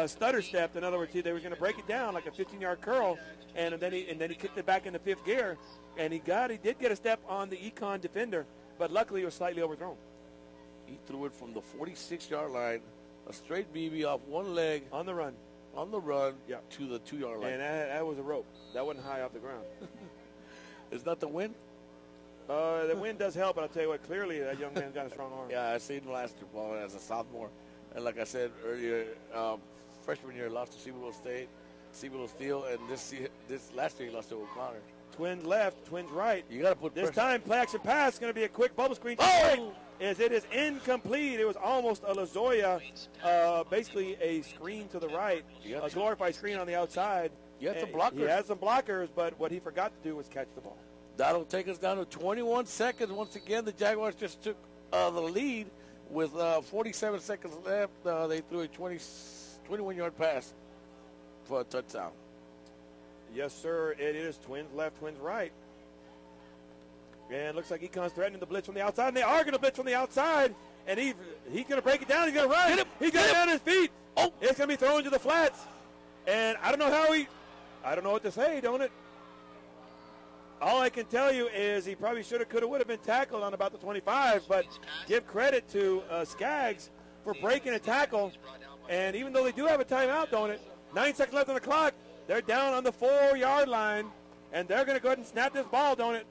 stutter stepped. In other words, they were going to break it down like a 15-yard curl, and then he kicked it back into 5th gear, and he did get a step on the Econ defender, but luckily it was slightly overthrown. He threw it from the 46-yard line, a straight BB off one leg. On the run, yeah, to the 2-yard line. And that was a rope. That wasn't high off the ground. Is that the wind? The wind does help, but I'll tell you what, clearly that young man's got a strong arm. Yeah, I seen him last year, Paul, as a sophomore. And like I said earlier, freshman year lost to Cebullo Steel, and this last year he lost to O'Connor. Twins left, twins right. You got to put this time. Play action pass is going to be a quick bubble screen. As it is incomplete. It was almost a Lozoya, basically a screen to the right, a glorified screen on the outside. He had some blockers. He had some blockers, but what he forgot to do was catch the ball. That'll take us down to 21 seconds. Once again, the Jaguars just took the lead with 47 seconds left. They threw a 21-yard pass for a touchdown. Yes, sir. It is twins left, twins right. And looks like Econ's threatening the blitz from the outside, and they are going to blitz from the outside. And he's going to break it down. He's going to run. He's got it on his feet. Oh, it's going to be thrown to the flats. And I don't know what to say, don't it? All I can tell you is he probably should have, could have, would have been tackled on about the 25, but give credit to Skaggs for breaking a tackle. And even though they do have a timeout, don't it? 9 seconds left on the clock. They're down on the 4-yard line, and they're going to go ahead and snap this ball, don't it?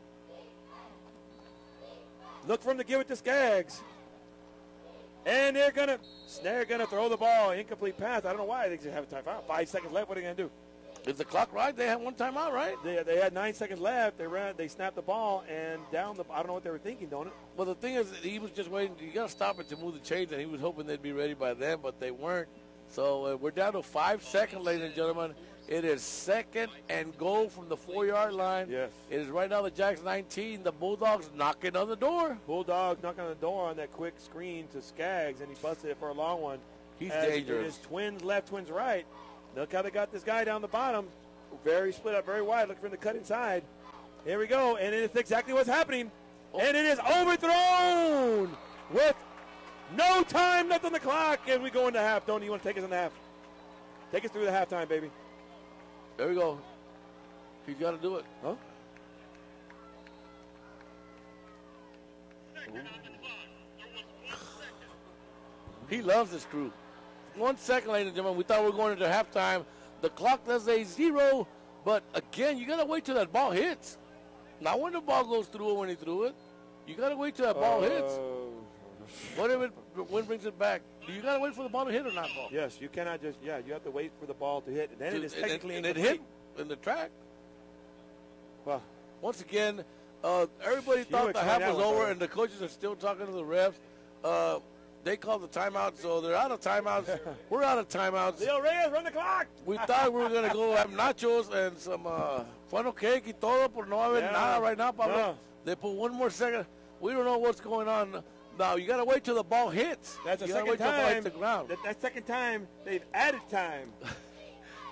Look for him to give it to Skaggs. And they're going to throw the ball. Incomplete pass. I don't know why they have a timeout. 5 seconds left. What are they going to do? Is the clock right? They had one timeout, right? They had 9 seconds left. They snapped the ball and down the. I don't know what they were thinking, don't it? Well, the thing is, he was just waiting. You got to stop it to move the chains, and he was hoping they'd be ready by then, but they weren't. So we're down to 5 seconds, ladies and gentlemen. It is 2nd and goal from the 4-yard line. Yes. It is right now the Jags 19. The Bulldogs knocking on the door. Bulldogs knocking on the door on that quick screen to Skaggs, and he busted it for a long one. He's dangerous. It is twins left, twins right. Look how they got this guy down the bottom. Very split up, very wide. Looking for him to cut inside. Here we go, and it's exactly what's happening. Oh. And it is overthrown with no time left on the clock as we go into half. Don't you want to take us in the half? Take us through the halftime, baby. There we go. He's got to do it. Huh? He loves this crew. 1 second, ladies and gentlemen. We thought we were going into halftime. The clock does say 0, but again, you got to wait till that ball hits. Not when the ball goes through or when he threw it. You got to wait till that ball hits. What if the wind brings it back? Do you got to wait for the ball to hit or not, Paul? Yes, you cannot just, you have to wait for the ball to hit. And then it is technically and it hit in the track. Well, once again, everybody thought the half was over, and the coaches are still talking to the refs. They called the timeout, so they're out of timeouts. We're out of timeouts. Leo Reyes, run the clock. We thought we were going to go have nachos and some funnel cake y todo, but no have nada right now, Pablo. No. They put 1 more second. We don't know what's going on. Now, you got to wait till the ball hits. That's the second time. The ground. That second time, they've added time.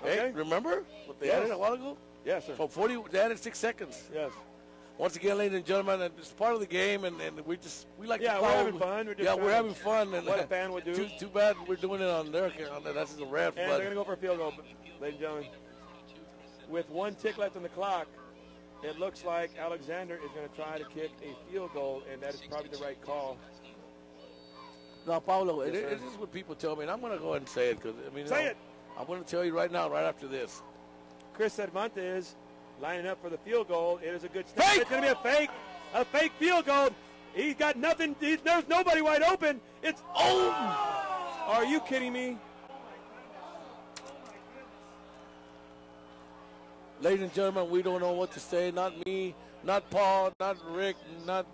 Okay. Hey, remember what they added a while ago? Yes, sir. From 40, they added 6 seconds. Yes. Once again, ladies and gentlemen, it's part of the game, and we like to call we're having fun. We're having fun. And what a fan would do. Too bad we're doing it on their account. That's just a ref. And they're going to go for a field goal, ladies and gentlemen. With 1 tick left on the clock, it looks like Alexander is going to try to kick a field goal, and that is probably the right call. Now, Paulo, it is what people tell me, and I'm going to go ahead and say it. Because Say it. I'm going to tell you right now, right after this. Chris Cervantes lining up for the field goal. It is a good snap. It's going to be a fake field goal. He's got nothing. There's nobody wide open. It's Are you kidding me? Ladies and gentlemen, we don't know what to say. Not me, not Paul, not Rick, not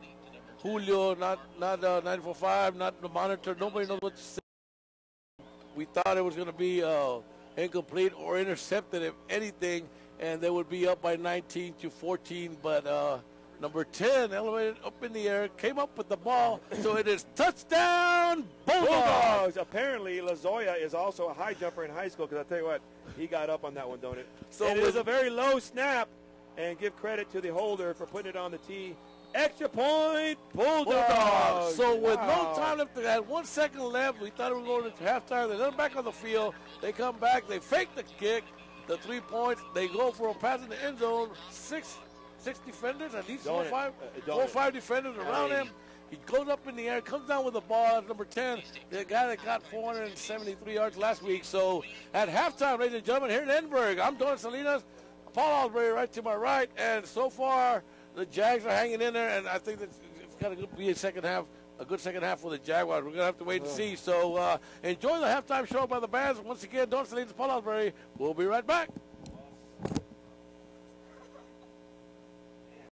Julio, not 945, not the monitor. Nobody knows what to say. We thought it was going to be incomplete or intercepted, if anything, and they would be up by 19-14. But number 10, elevated up in the air, came up with the ball. So it is touchdown, Bulldogs. Apparently, Lozoya is also a high jumper in high school, because I tell you what, he got up on that one, don't it? So it is a very low snap, and give credit to the holder for putting it on the tee. Extra point, Bulldogs. So with no time left, they had 1 second left. We thought we were going into halftime. They let them back on the field. They come back. They fake the kick, the 3 points. They go for a pass in the end zone. Six defenders, at least 4 or 5 defenders around him. He goes up in the air, comes down with the ball. That's number 10, the guy that got 473 yards last week. So at halftime, ladies and gentlemen, here in Edinburg, I'm Don Salinas, Paul Osbury right to my right, and so far the Jags are hanging in there, and I think that it's got to be a good second half for the Jaguars. We're going to have to wait and see. So enjoy the halftime show by the bands. Once again, Don Salinas, Paul Osbury. We'll be right back.